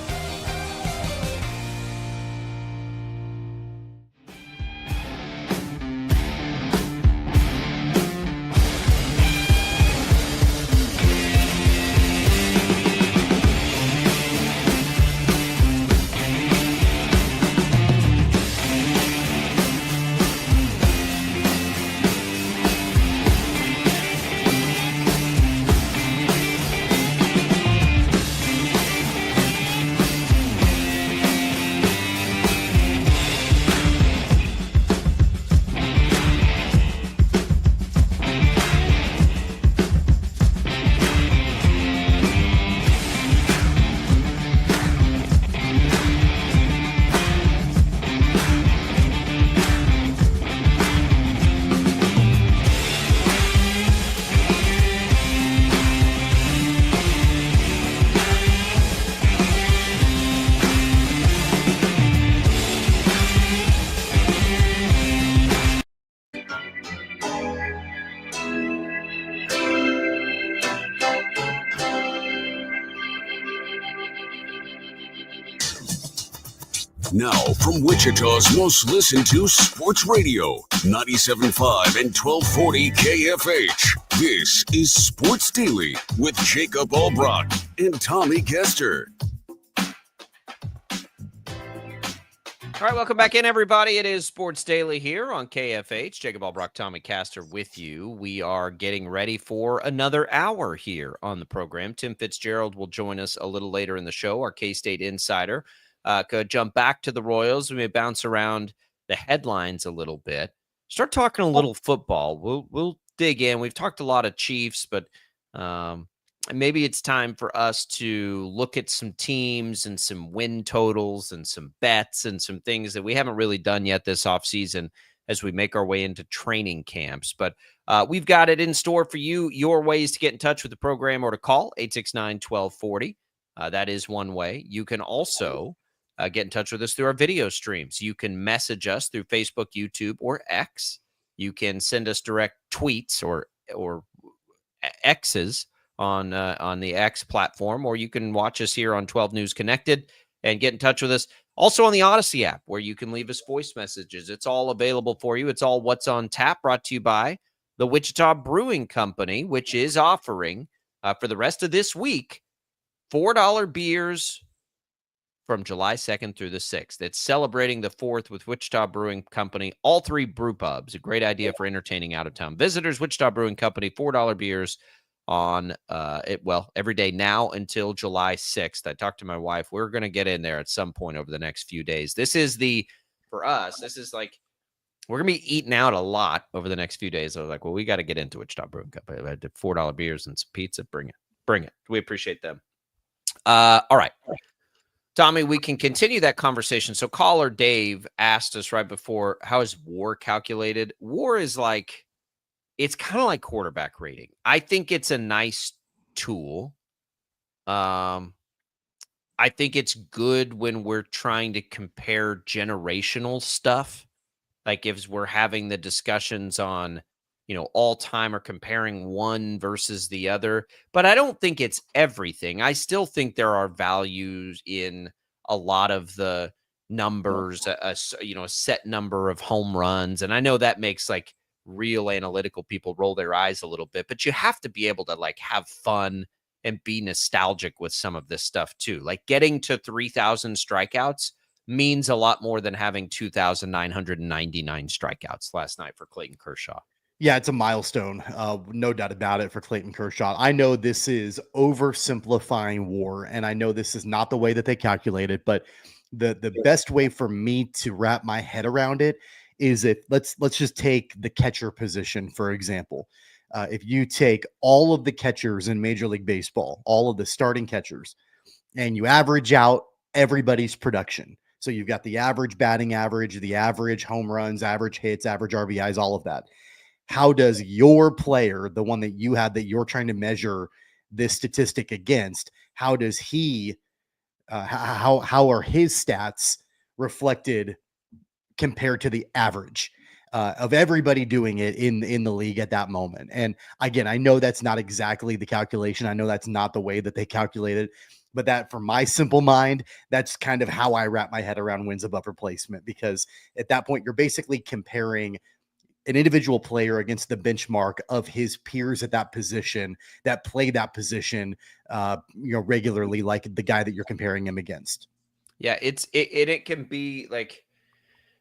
Now, from Wichita's most listened to sports radio, 97.5 and 1240 KFH. This is Sports Daily with Jacob Albrock and Tommy Kester. All right, welcome back in, everybody. It is Sports Daily here on KFH. Jacob Albrock, Tommy Caster with you. We are getting ready for another hour here on the program. Tim Fitzgerald will join us a little later in the show, our K-State insider. Could jump back to the Royals. We may bounce around the headlines a little bit. Start talking a little football. We'll dig in. We've talked a lot of Chiefs, but maybe it's time for us to look at some teams and some win totals and some bets and some things that we haven't really done yet this offseason as we make our way into training camps. But we've got it in store for you. Your ways to get in touch with the program or to call 869-1240. That is one way. You can also get in touch with us through our video streams. You can message us through Facebook, YouTube, or X. You can send us direct tweets or X's on the X platform, or you can watch us here on 12 News Connected and get in touch with us. Also on the Odyssey app, where you can leave us voice messages. It's all available for you. It's all what's on tap, brought to you by the Wichita Brewing Company, which is offering for the rest of this week $4 beers from July 2nd through the 6th. It's celebrating the 4th with Wichita Brewing Company, all three brew pubs. A great idea for entertaining out-of-town visitors. Wichita Brewing Company, $4 beers on every day now until July 6th. I talked to my wife. We're going to get in there at some point over the next few days. For us, this is like, we're going to be eating out a lot over the next few days. I was like, well, we got to get into Wichita Brewing Company. I did $4 beers and some pizza. Bring it. We appreciate them. All right. Tommy, we can continue that conversation. So caller Dave asked us right before, how is WAR calculated? WAR is like, it's kind of like quarterback rating. I think it's a nice tool. I think it's good when we're trying to compare generational stuff. Like if we're having the discussions on, all time or comparing one versus the other. But I don't think it's everything. I still think there are values in a lot of the numbers, a set number of home runs. And I know that makes like real analytical people roll their eyes a little bit, but you have to be able to like have fun and be nostalgic with some of this stuff too. Like getting to 3,000 strikeouts means a lot more than having 2,999 strikeouts last night for Clayton Kershaw. Yeah, it's a milestone. No doubt about it for Clayton Kershaw. I know this is oversimplifying WAR, and I know this is not the way that they calculate it, but the best way for me to wrap my head around it is if let's just take the catcher position, for example. If you take all of the catchers in Major League Baseball, all of the starting catchers, and you average out everybody's production. So you've got the average batting average, the average home runs, average hits, average RBIs, all of that. How does your player, the one that you had that you're trying to measure this statistic against, how does he, how are his stats reflected compared to the average of everybody doing it in the league at that moment? And again, I know that's not exactly the calculation. I know that's not the way that they calculate it, but that for my simple mind, that's kind of how I wrap my head around wins above replacement, because at that point, you're basically comparing an individual player against the benchmark of his peers at that position that play that position, regularly, like the guy that you're comparing him against. Yeah, it can be like,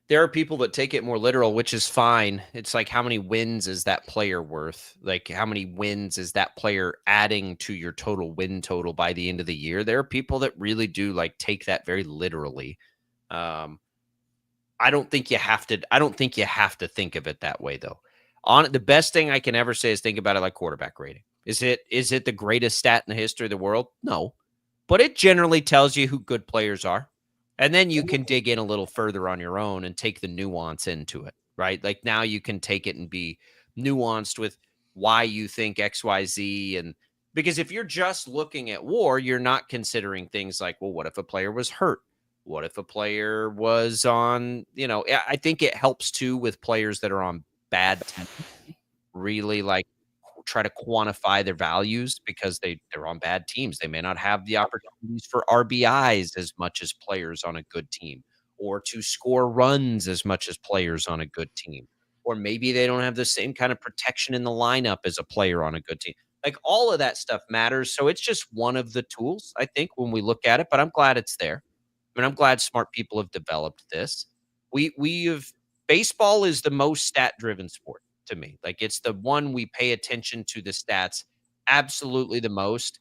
there are people that take it more literal, which is fine. It's like, how many wins is that player worth? Like, how many wins is that player adding to your total win total by the end of the year? There are people that really do like take that very literally. I don't think you have to think of it that way, though. The best thing I can ever say is think about it like quarterback rating. Is it the greatest stat in the history of the world? No, but it generally tells you who good players are. And then you can dig in a little further on your own and take the nuance into it, right? Like now you can take it and be nuanced with why you think X, Y, Z. And because if you're just looking at WAR, you're not considering things like, well, what if a player was hurt? What if a player was on, I think it helps too with players that are on bad teams, really like try to quantify their values because they're on bad teams. They may not have the opportunities for RBIs as much as players on a good team, or to score runs as much as players on a good team. Or maybe they don't have the same kind of protection in the lineup as a player on a good team. Like all of that stuff matters. So it's just one of the tools, I think, when we look at it, but I'm glad it's there. I mean, I'm glad smart people have developed this. Baseball is the most stat-driven sport to me. Like it's the one we pay attention to the stats absolutely the most.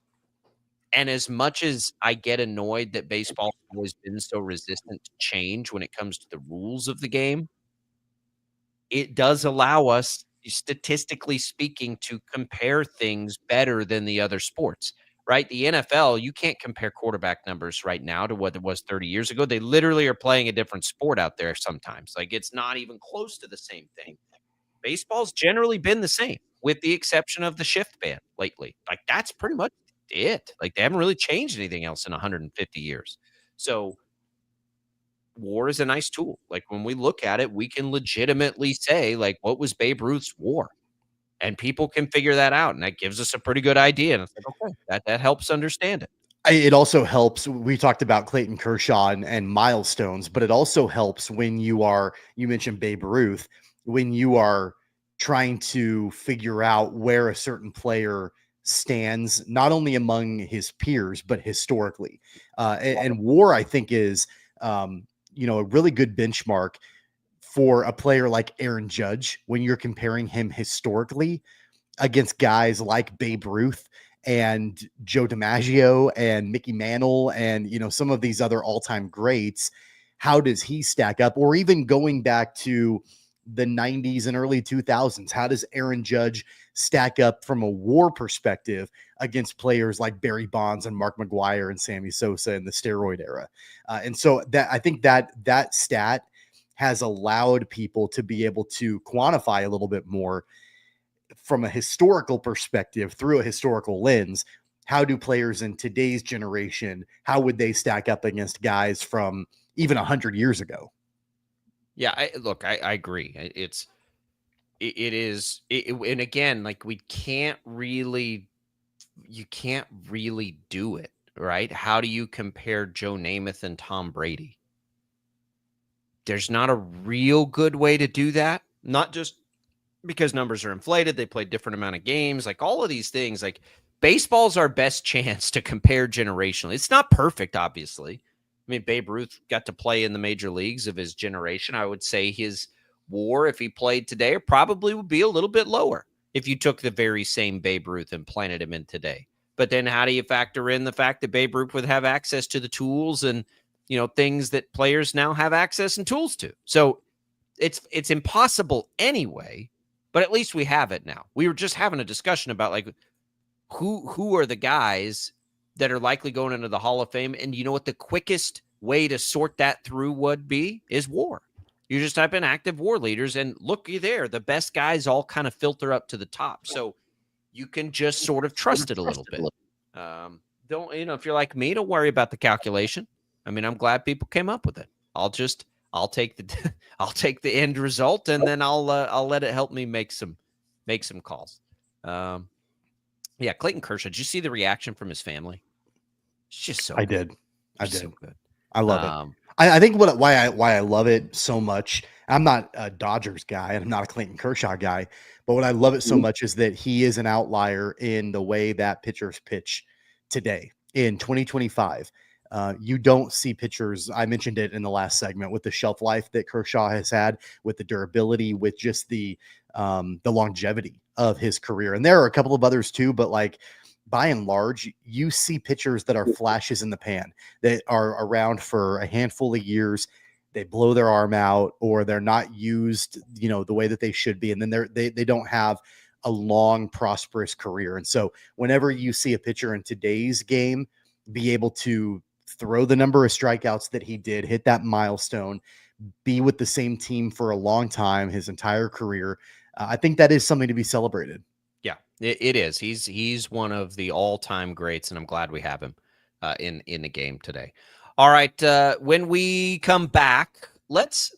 And as much as I get annoyed that baseball has always been so resistant to change when it comes to the rules of the game, it does allow us, statistically speaking, to compare things better than the other sports. right? The NFL, you can't compare quarterback numbers right now to what it was 30 years ago. They literally are playing a different sport out there sometimes. Like, it's not even close to the same thing. Baseball's generally been the same, with the exception of the shift ban lately. Like, that's pretty much it. Like, they haven't really changed anything else in 150 years. So WAR is a nice tool. Like, when we look at it, we can legitimately say, like, what was Babe Ruth's WAR? And people can figure that out, and that gives us a pretty good idea. And it's like, okay, that helps understand it. It also helps. We talked about Clayton Kershaw and milestones, but it also helps when you mentioned Babe Ruth, when you are trying to figure out where a certain player stands, not only among his peers, but historically. And WAR, I think, is, a really good benchmark for a player like Aaron Judge when you're comparing him historically against guys like Babe Ruth and Joe DiMaggio and Mickey Mantle and, some of these other all-time greats. How does he stack up? Or even going back to the 90s and early 2000s, how does Aaron Judge stack up from a WAR perspective against players like Barry Bonds and Mark McGwire and Sammy Sosa in the steroid era? And so that, I think that stat has allowed people to be able to quantify a little bit more from a historical perspective through a historical lens. How do players in today's generation, how would they stack up against guys from even 100 years ago? Yeah, I agree. It is, and again, like, you can't really do it, right? How do you compare Joe Namath and Tom Brady? There's not a real good way to do that. Not just because numbers are inflated, they play different amount of games, like all of these things. Like, baseball's our best chance to compare generationally. It's not perfect, obviously. I mean, Babe Ruth got to play in the major leagues of his generation. I would say his WAR, if he played today, probably would be a little bit lower if you took the very same Babe Ruth and planted him in today. But then how do you factor in the fact that Babe Ruth would have access to the tools and, things that players now have access and tools to? So it's impossible anyway, but at least we have it now. We were just having a discussion about, like, who are the guys that are likely going into the Hall of Fame. And you know what the quickest way to sort that through would be is WAR. You just type in active WAR leaders and looky there, the best guys all kind of filter up to the top. So you can just sort of trust it a little bit. Don't, if you're like me, don't worry about the calculation. I mean, I'm glad people came up with it. I'll take the end result, and then I'll let it help me make some calls. Yeah, Clayton Kershaw. Did you see the reaction from his family? It's just so I good. did. I did. So good. I love it. I think why I love it so much. I'm not a Dodgers guy, and I'm not a Clayton Kershaw guy, but what I love it so much is that he is an outlier in the way that pitchers pitch today in 2025. You don't see pitchers. I mentioned it in the last segment with the shelf life that Kershaw has had, with the durability, with just the longevity of his career. And there are a couple of others too, but like, by and large, you see pitchers that are flashes in the pan, that are around for a handful of years. They blow their arm out, or they're not used, the way that they should be. And then they don't have a long, prosperous career. And so whenever you see a pitcher in today's game be able to throw the number of strikeouts that he did, hit that milestone, be with the same team for a long time, his entire career, I think that is something to be celebrated. Yeah, it is. He's one of the all-time greats, and I'm glad we have him in the game today. All right, when we come back, let's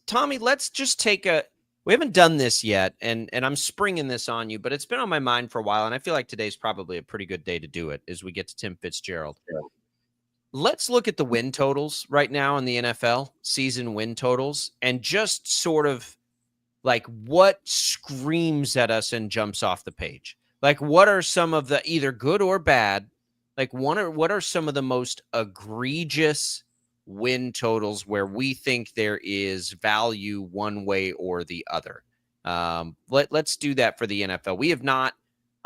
just take we haven't done this yet, and I'm springing this on you, but it's been on my mind for a while, and I feel like today's probably a pretty good day to do it as we get to Tim Fitzgerald. Yeah. Let's look at the win totals right now in the NFL, season win totals, and just sort of like what screams at us and jumps off the page. Like, what are some of the either good or bad? Like, what are some of the most egregious win totals where we think there is value one way or the other? Let's do that for the NFL. We have not.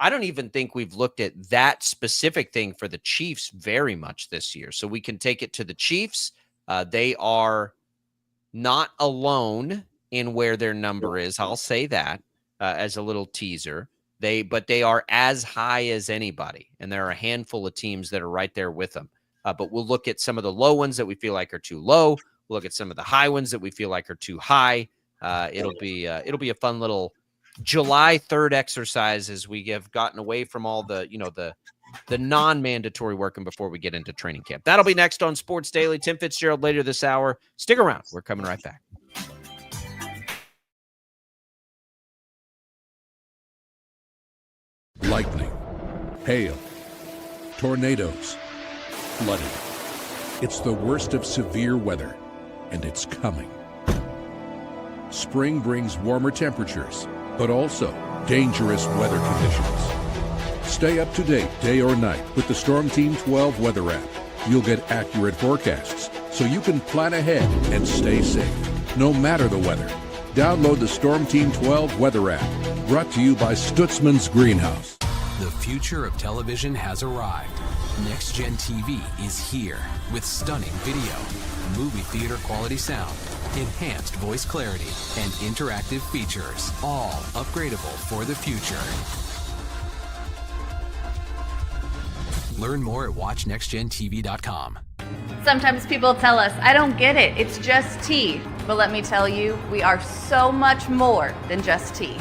I don't even think we've looked at that specific thing for the Chiefs very much this year. So we can take it to the Chiefs. They are not alone in where their number is. I'll say that as a little teaser. But they are as high as anybody, and there are a handful of teams that are right there with them. But we'll look at some of the low ones that we feel like are too low. We'll look at some of the high ones that we feel like are too high. It'll be a fun little July 3rd exercise as we have gotten away from all the non-mandatory work and before we get into training camp. That'll be next on Sports Daily. Tim Fitzgerald later this hour. Stick around. We're coming right back. Lightning, hail, tornadoes, flooding. It's the worst of severe weather, and it's coming. Spring brings warmer temperatures, but also dangerous weather conditions. Stay up to date day or night with the Storm Team 12 weather app. You'll get accurate forecasts, so you can plan ahead and stay safe, no matter the weather. Download the Storm Team 12 weather app, brought to you by Stutzman's Greenhouse. The future of television has arrived. Next Gen TV is here with stunning video, movie theater quality sound, enhanced voice clarity, and interactive features, all upgradable for the future. Learn more at watchnextgentv.com. Sometimes people tell us, I don't get it, it's just tea. But let me tell you, we are so much more than just tea.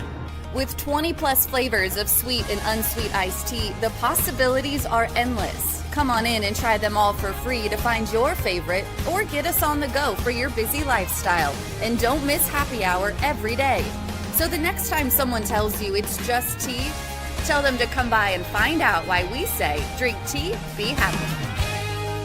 With 20 plus flavors of sweet and unsweet iced tea, the possibilities are endless. Come on in and try them all for free to find your favorite or get us on the go for your busy lifestyle. And don't miss happy hour every day. So the next time someone tells you it's just tea, tell them to come by and find out why we say, drink tea, be happy.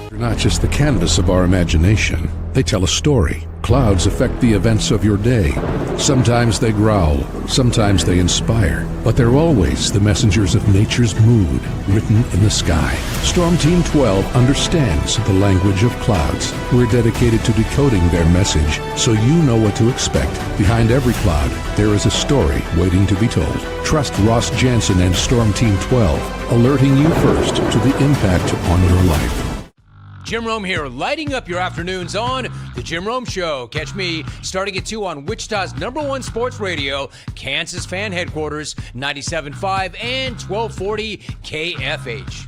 They're not just the canvas of our imagination. They tell a story. Clouds affect the events of your day. Sometimes they growl, sometimes they inspire, but they're always the messengers of nature's mood written in the sky. Storm Team 12 understands the language of clouds. We're dedicated to decoding their message so you know what to expect. Behind every cloud, there is a story waiting to be told. Trust Ross Jansen and Storm Team 12, alerting you first to the impact on your life. Jim Rome here, lighting up your afternoons on The Jim Rome Show. Catch me starting at 2 on Wichita's #1 sports radio, Kansas Fan Headquarters, 97.5 and 1240 KFH.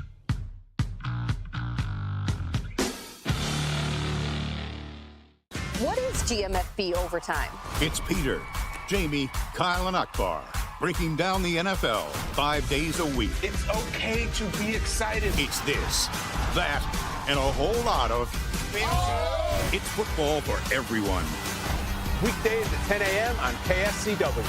What is GMFB Overtime? It's Peter, Jamie, Kyle, and Akbar breaking down the NFL 5 days a week. It's okay to be excited. It's this, that, and a whole lot of fantasy. It's football for everyone. Weekdays at 10 a.m. on KSCW.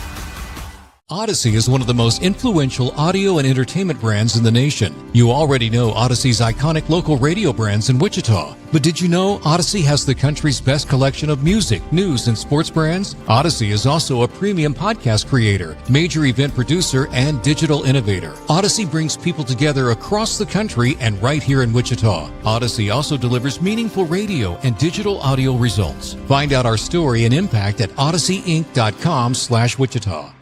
Odyssey is one of the most influential audio and entertainment brands in the nation. You already know Odyssey's iconic local radio brands in Wichita. But did you know Odyssey has the country's best collection of music, news, and sports brands? Odyssey is also a premium podcast creator, major event producer, and digital innovator. Odyssey brings people together across the country and right here in Wichita. Odyssey also delivers meaningful radio and digital audio results. Find out our story and impact at odysseyinc.com/Wichita.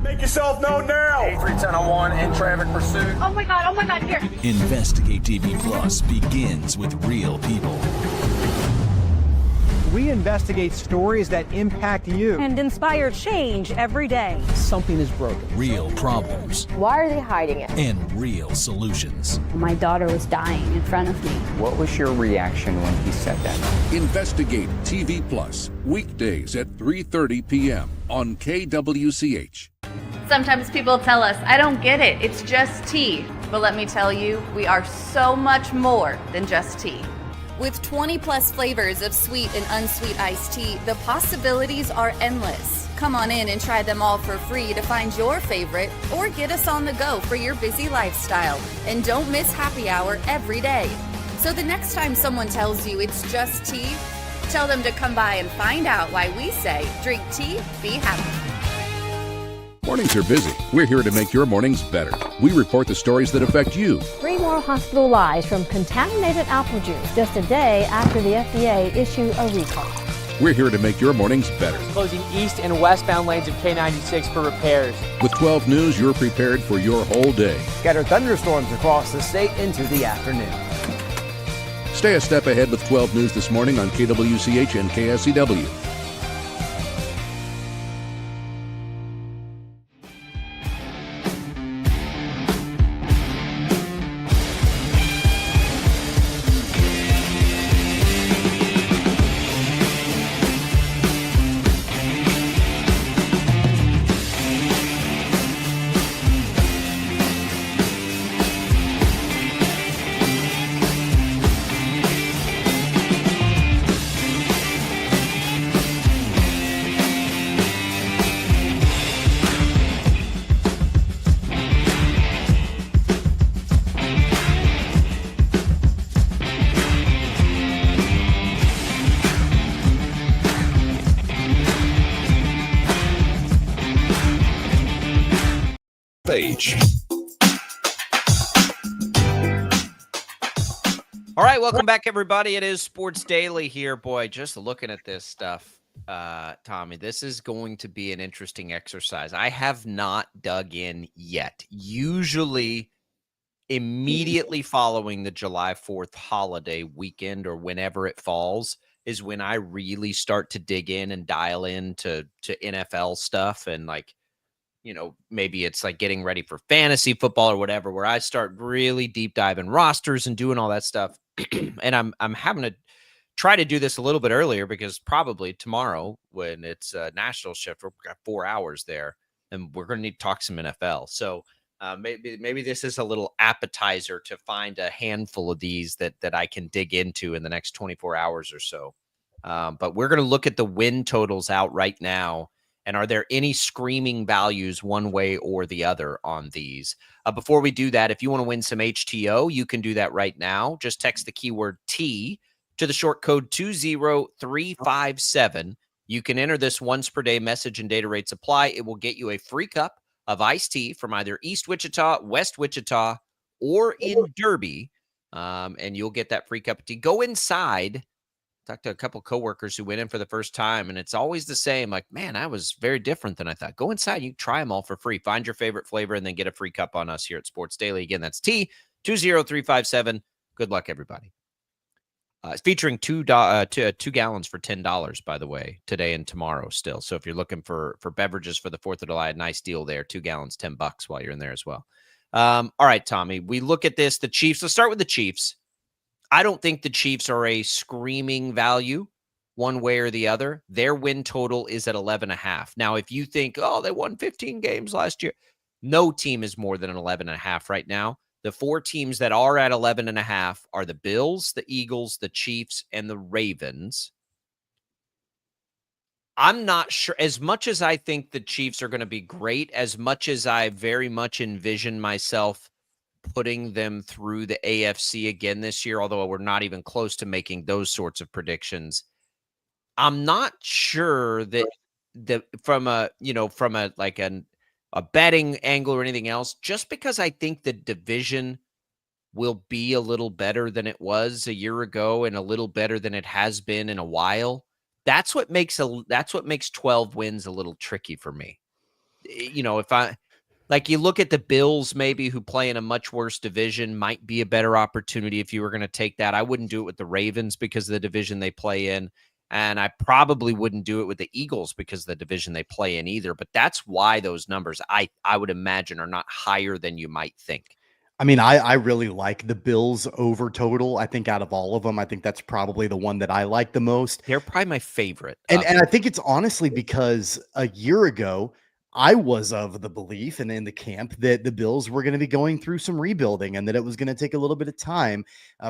Make yourself known now. 83101 in traffic pursuit. Oh my God, here. Investigate TV Plus begins with real people. We investigate stories that impact you and inspire change every day. Something is broken. Real problems. Why are they hiding it? And real solutions. My daughter was dying in front of me. What was your reaction when he said that? Investigate TV Plus, weekdays at 3:30 p.m. on KWCH. Sometimes people tell us, I don't get it, it's just tea. But let me tell you, we are so much more than just tea. With 20 plus flavors of sweet and unsweet iced tea, the possibilities are endless. Come on in and try them all for free to find your favorite or get us on the go for your busy lifestyle. And don't miss happy hour every day. So the next time someone tells you it's just tea, tell them to come by and find out why we say, drink tea, be happy. Mornings are busy. We're here to make your mornings better. We report the stories that affect you. 3 more hospitalized from contaminated apple juice just a day after the FDA issued a recall. We're here to make your mornings better. Closing east and westbound lanes of K96 for repairs. With 12 News, you're prepared for your whole day. Scattered thunderstorms across the state into the afternoon. Stay a step ahead with 12 News this morning on KWCH and KSCW. KFH. All right, welcome back, everybody. It is Sports Daily here. Boy, just looking at this stuff, Tommy, this is going to be an interesting exercise. I have not dug in yet. Usually, immediately following the July 4th holiday weekend or whenever it falls is when I really start to dig in and dial into NFL stuff. And maybe it's like getting ready for fantasy football or whatever, where I start really deep diving rosters and doing all that stuff. And I'm having to try to do this a little bit earlier because probably tomorrow when it's a national shift, we've got 4 hours there and we're going to need to talk some NFL. So maybe this is a little appetizer to find a handful of these that I can dig into in the next 24 hours or so. But we're going to look at the win totals out right now. And are there any screaming values one way or the other on these? Before we do that, if you want to win some HTO, you can do that right now. Just text the keyword T to the short code 20357. You can enter this once per day. Message and data rates apply. It will get you a free cup of iced tea from either East Wichita, West Wichita, or in Derby. And you'll get that free cup of tea. Go inside. Talked to a couple coworkers who went in for the first time, and it's always the same. Like, man, I was very different than I thought. Go inside, you try them all for free. Find your favorite flavor, and then get a free cup on us here at Sports Daily. Again, that's T20357. Good luck, everybody. It's featuring two gallons for $10, by the way, today and tomorrow still. So if you're looking for beverages for the 4th of July, a nice deal there. 2 gallons, $10 while you're in there as well. All right, Tommy, we look at this. The Chiefs. Let's start with the Chiefs. I don't think the Chiefs are a screaming value one way or the other. Their win total is at 11.5. Now, if you think, they won 15 games last year, no team is more than an 11.5 right now. The 4 teams that are at 11.5 are the Bills, the Eagles, the Chiefs, and the Ravens. I'm not sure. As much as I think the Chiefs are going to be great, as much as I very much envision myself putting them through the AFC again this year, although we're not even close to making those sorts of predictions, I'm not sure that from a betting angle or anything else, just because I think the division will be a little better than it was a year ago and a little better than it has been in a while. That's what makes 12 wins a little tricky for me. If you look at the Bills, maybe, who play in a much worse division, might be a better opportunity if you were going to take that. I wouldn't do it with the Ravens because of the division they play in. And I probably wouldn't do it with the Eagles because of the division they play in either. But that's why those numbers, I would imagine, are not higher than you might think. I mean, I really like the Bills over total. I think out of all of them, I think that's probably the one that I like the most. They're probably my favorite. And I think it's honestly because a year ago, I was of the belief and in the camp that the Bills were going to be going through some rebuilding and that it was going to take a little bit of time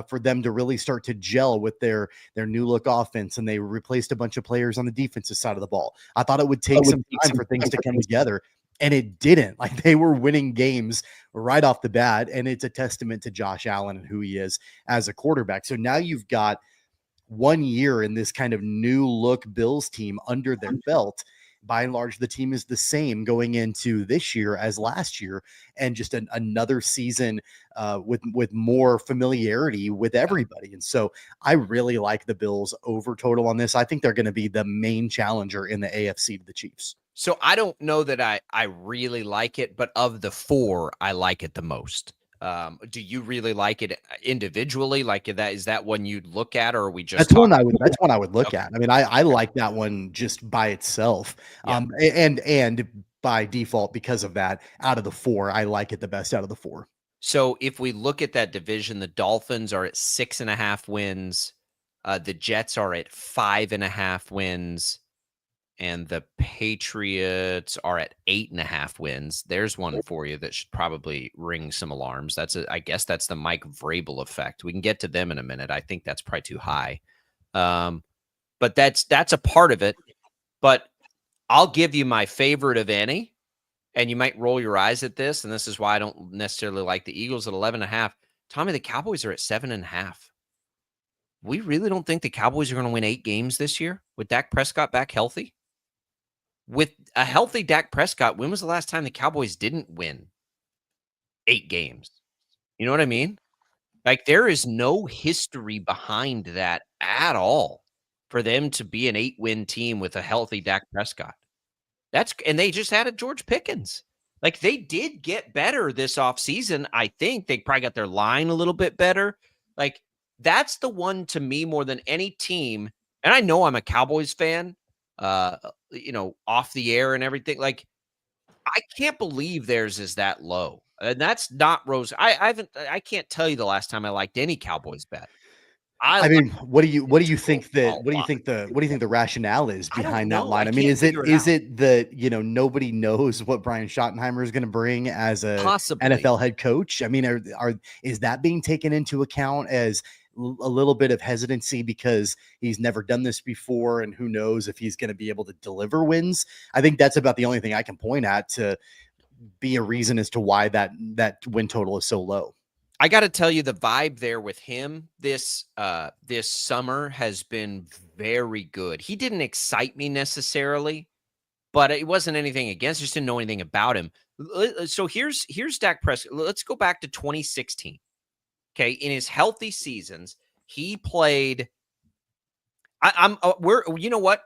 for them to really start to gel with their new look offense. And they replaced a bunch of players on the defensive side of the ball. I thought it would take some time for things to come together, and it didn't. Like, they were winning games right off the bat, and it's a testament to Josh Allen and who he is as a quarterback. So now you've got 1 year in this kind of new look Bills team under their belt. By and large, the team is the same going into this year as last year, and just another season with more familiarity with everybody. And so I really like the Bills over total on this. I think they're going to be the main challenger in the AFC to the Chiefs. So I don't know that I really like it, but of the 4, I like it the most. Do you really like it individually? Like, is that one you'd look at, or are we just? That's one I would look at. I mean, I like that one just by itself, and by default because of that. Out of the 4, I like it the best out of the 4. So if we look at that division, the Dolphins are at 6.5 wins, the Jets are at 5.5 wins, and the Patriots are at 8.5 wins. There's one for you that should probably ring some alarms. I guess that's the Mike Vrabel effect. We can get to them in a minute. I think that's probably too high. But that's a part of it. But I'll give you my favorite of any, and you might roll your eyes at this, and this is why I don't necessarily like the Eagles at 11.5. Tommy, the Cowboys are at 7.5. We really don't think the Cowboys are going to win 8 games this year with Dak Prescott back healthy? With a healthy Dak Prescott, when was the last time the Cowboys didn't win 8 games. You know what I mean? Like, there is no history behind that at all for them to be an 8-win team with a healthy Dak Prescott. And they just added George Pickens. Like, they did get better this offseason. I think they probably got their line a little bit better. Like, that's the one to me more than any team. And I know I'm a Cowboys fan, off the air and everything. Like, I can't believe theirs is that low. And that's not Rose. I can't tell you the last time I liked any Cowboys bet. I mean, what do you think the rationale is behind that line? I mean, is it that, nobody knows what Brian Schottenheimer is going to bring as a NFL head coach? I mean, is that being taken into account as a little bit of hesitancy because he's never done this before, and who knows if he's going to be able to deliver wins? I think that's about the only thing I can point at to be a reason as to why that win total is so low. I got to tell you, the vibe there with him this summer has been very good. He didn't excite me necessarily, but it wasn't anything against. Just didn't know anything about him. So here's Dak Prescott. Let's go back to 2016. Okay, in his healthy seasons, he played. You know what?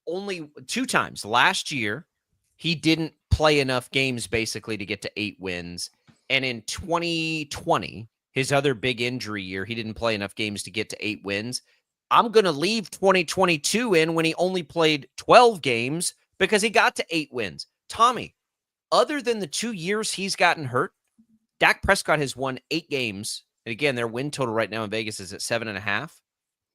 Only 2 times last year, he didn't play enough games basically to get to 8 wins. And in 2020, his other big injury year, he didn't play enough games to get to 8 wins. I'm going to leave 2022 in when he only played 12 games because he got to 8 wins. Tommy, other than the 2 years he's gotten hurt, Dak Prescott has won 8 games. And again, their win total right now in Vegas is at 7.5.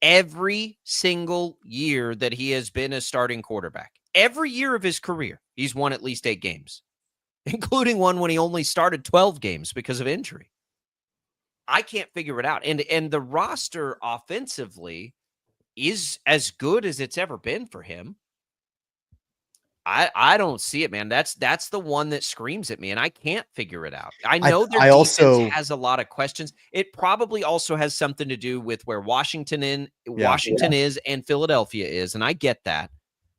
Every single year that he has been a starting quarterback, every year of his career, he's won at least 8 games. Including one when he only started 12 games because of injury. I can't figure it out. And the roster offensively is as good as it's ever been for him. I don't see it, man. That's the one that screams at me, and I can't figure it out. I know their defense has a lot of questions. It probably also has something to do with where Washington is and Philadelphia is, and I get that.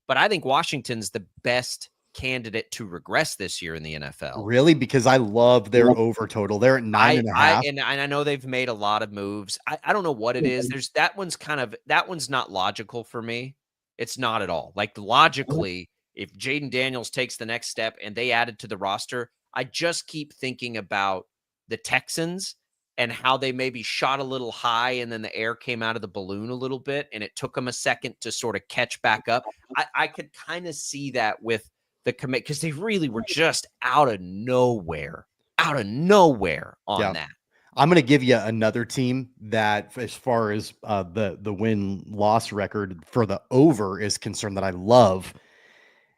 But I think Washington's the best candidate to regress this year in the NFL. Really? Because I love their over total. They're at 9.5. And I know they've made a lot of moves. I don't know what it is. That one's not logical for me. It's not at all. Like, logically, if Jaden Daniels takes the next step and they added to the roster, I just keep thinking about the Texans and how they maybe shot a little high and then the air came out of the balloon a little bit and it took them a second to sort of catch back up. I could kind of see that with the commit, because they really were just out of nowhere on that. I'm going to give you another team that, as far as the win-loss record for the over is concerned, that I love.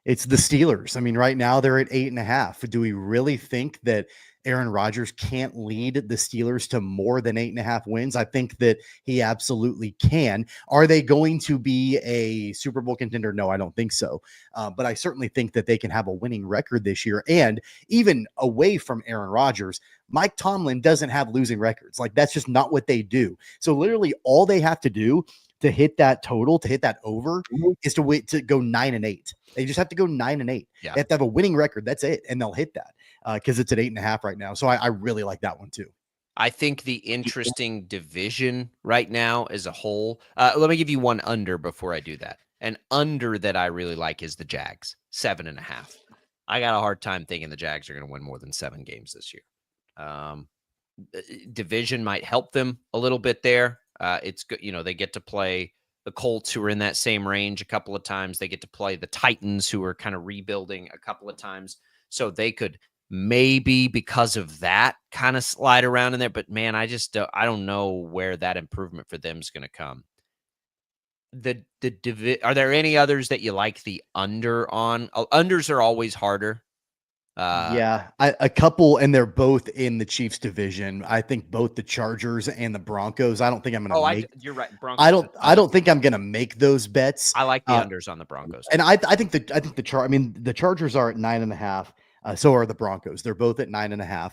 It's the Steelers. I mean, right now they're at 8.5. Do we really think that Aaron Rodgers can't lead the Steelers to more than 8.5 wins? I think that he absolutely can. Are they going to be a Super Bowl contender? No, I don't think so. But I certainly think that they can have a winning record this year. And even away from Aaron Rodgers, Mike Tomlin doesn't have losing records. Like, that's just not what they do. So literally all they have to do to hit that total, to hit that over, is to wait to go 9-8. They just have to go 9-8. Yeah. They have to have a winning record. That's it. And they'll hit that because it's at 8.5 right now. So I really like that one too. I think the interesting division right now as a whole, let me give you one under before I do that. An under that I really like is the Jags, 7.5. I got a hard time thinking the Jags are going to win more than 7 games this year. Division might help them a little bit there. It's good. They get to play the Colts, who are in that same range, a couple of times. They get to play the Titans, who are kind of rebuilding, a couple of times. So they could maybe, because of that, kind of slide around in there. But man, I don't know where that improvement for them is going to come. Are there any others that you like the under on? Unders are always harder. A couple, and they're both in the Chiefs division. I think both the Chargers and the Broncos. I don't think I'm going to you're right. Broncos, I don't think I'm going to make those bets. I like the unders on the Broncos. And I think the Chargers are at 9.5. So are the Broncos. They're both at 9.5.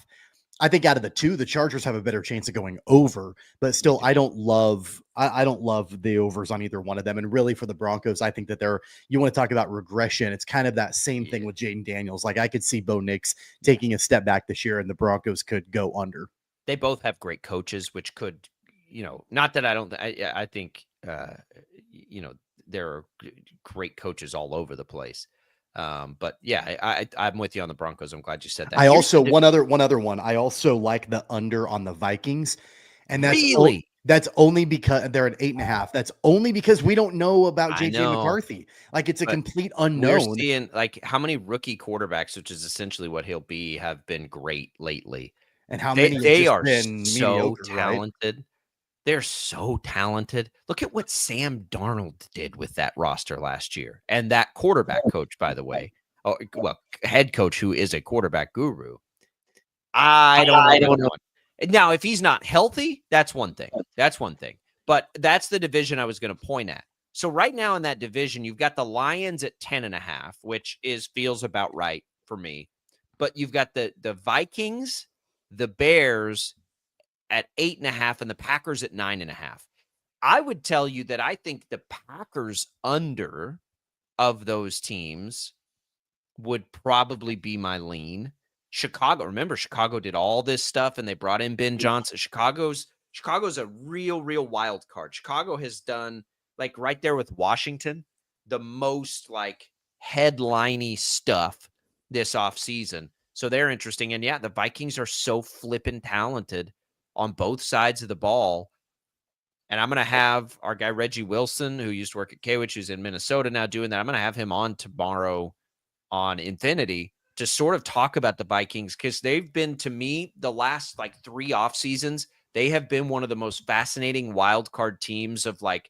I think out of the two, the Chargers have a better chance of going over, but still, I don't love the overs on either one of them. And really for the Broncos, I think that you want to talk about regression. It's kind of that same thing with Jaden Daniels. Like I could see Bo Nix taking a step back this year and the Broncos could go under. They both have great coaches, which could, not that I think, there are great coaches all over the place. But yeah, I'm with you on the Broncos. I'm glad you said that. I also one other one. I also like the under on the Vikings, and that's only because they're at 8.5. That's only because we don't know about JJ McCarthy. Like it's a complete unknown. We're seeing like how many rookie quarterbacks, which is essentially what he'll be, have been great lately, and how many they are so mediocre, talented. Right? They're so talented. Look at what Sam Darnold did with that roster last year. And that quarterback coach, by the way, head coach who is a quarterback guru. I don't know. Now, if he's not healthy, that's one thing. But that's the division I was going to point at. So right now in that division, you've got the Lions at 10.5, which feels about right for me. But you've got the Vikings, the Bears at 8.5 and the Packers at 9.5. I would tell you that I think the Packers under of those teams would probably be my lean. Chicago, remember Chicago did all this stuff and they brought in Ben Johnson. Chicago's a real wild card. Chicago has done, like right there with Washington, the most like headliney stuff this offseason. So they're interesting. And yeah, the Vikings are so flippin' talented on both sides of the ball. And I'm going to have our guy, Reggie Wilson, who used to work at Kwich, who's in Minnesota now doing that. I'm going to have him on tomorrow on Infinity to sort of talk about the Vikings because they've been, to me, the last like 3 off seasons, they have been one of the most fascinating wild card teams of like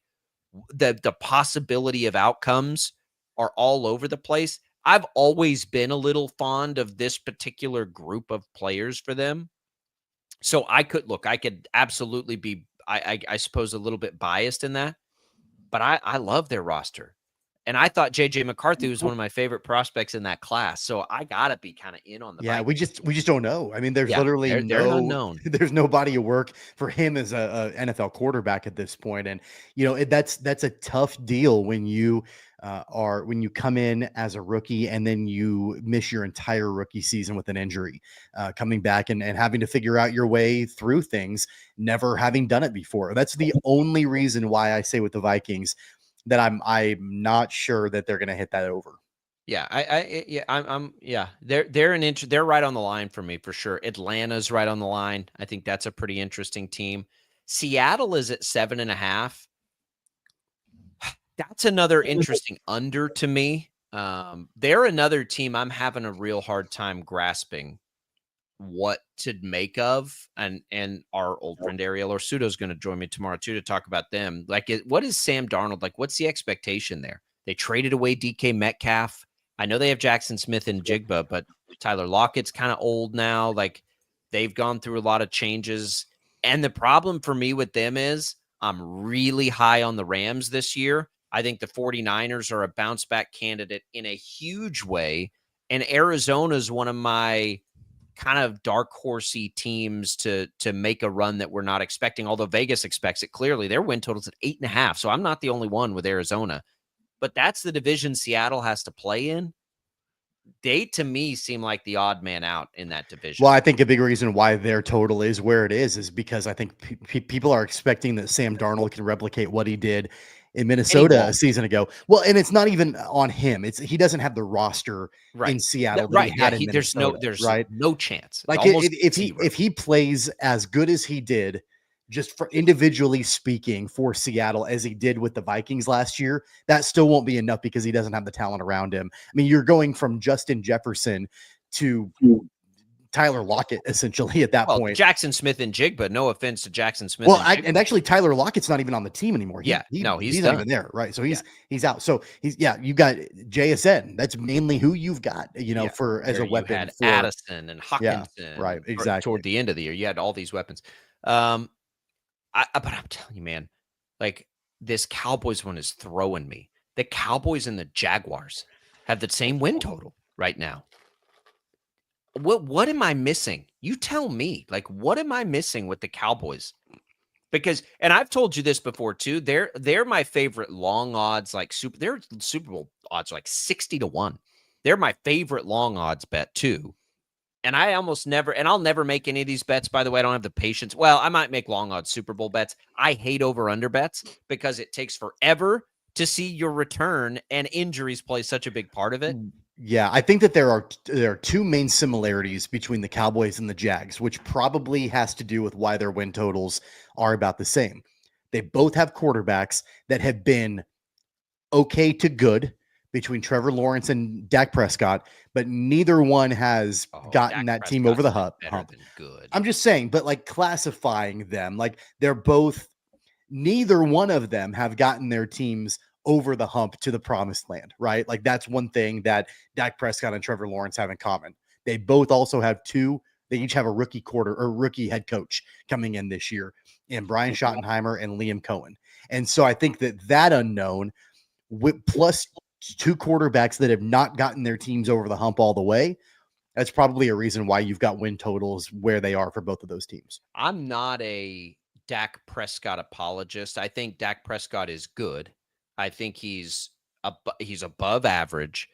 the possibility of outcomes are all over the place. I've always been a little fond of this particular group of players for them. So I could absolutely be, I suppose, a little bit biased in that, but I love their roster. And I thought JJ McCarthy was one of my favorite prospects in that class. So I got to be kind of in on the Vikings. we just don't know. I mean, there's literally they're unknown. There's no body of work for him as a NFL quarterback at this point. And, that's a tough deal when you when you come in as a rookie and then you miss your entire rookie season with an injury, coming back and having to figure out your way through things, never having done it before. That's the only reason why I say with the Vikings that I'm not sure that they're going to hit that over. Yeah, they're right on the line for me for sure. Atlanta's right on the line. I think that's a pretty interesting team. Seattle is at 7.5. That's another interesting under to me. They're another team I'm having a real hard time grasping what to make of. And our old friend Ariel Orsuto is going to join me tomorrow too to talk about them. Like, what is Sam Darnold like? What's the expectation there? They traded away DK Metcalf. I know they have Jackson Smith and Jigba, but Tyler Lockett's kind of old now. Like, they've gone through a lot of changes. And the problem for me with them is I'm really high on the Rams this year. I think the 49ers are a bounce back candidate in a huge way. And Arizona is one of my kind of dark horsey teams to make a run that we're not expecting, although Vegas expects it clearly. Their win total's at 8.5. So I'm not the only one with Arizona, but that's the division Seattle has to play in. They, to me, seem like the odd man out in that division. Well, I think a big reason why their total is where it is because I think people are expecting that Sam Darnold can replicate what he did in Minnesota a season ago. Well, and it's not even on him. He doesn't have the roster in Seattle that he had in Minnesota. There's no chance. Like if he plays as good as he did, just for individually speaking for Seattle as he did with the Vikings last year, that still won't be enough because he doesn't have the talent around him. I mean, you're going from Justin Jefferson to Tyler Lockett essentially at that point. Jackson Smith and Jigba, no offense to Jackson Smith. Well, and actually Tyler Lockett's not even on the team anymore. He's not even there. Right. So he's out. So you got JSN. That's mainly who you've got, for as a weapon. You had Addison and Hawkinson. Yeah, right. Exactly. Toward the end of the year, you had all these weapons. But I'm telling you, man, like this Cowboys one is throwing me. The Cowboys and the Jaguars have the same win total right now. what am I missing? You tell me. Like, what am I missing with the Cowboys? Because, and I've told you this before too, they're my favorite long odds, like their Super Bowl odds are like 60-1. They're my favorite long odds bet too. And I almost never, and I'll never make any of these bets, by the way. I don't have the patience. Well, I might make long odds Super Bowl bets. I hate over-under bets because it takes forever to see your return, and injuries play such a big part of it. Yeah, I think that there are two main similarities between the Cowboys and the Jags, which probably has to do with why their win totals are about the same. They both have quarterbacks that have been okay to good between Trevor Lawrence and Dak Prescott, but neither one has gotten that team over the hump. Good. I'm just saying, but like classifying them, like they're both, neither one of them have gotten their teams over the hump to the promised land, right? Like that's one thing that Dak Prescott and Trevor Lawrence have in common. They both also have they each have a rookie head coach coming in this year, and Brian Schottenheimer and Liam Cohen. And so I think that unknown plus two quarterbacks that have not gotten their teams over the hump all the way, that's probably a reason why you've got win totals where they are for both of those teams. I'm not a Dak Prescott apologist. I think Dak Prescott is good. I think he's above average.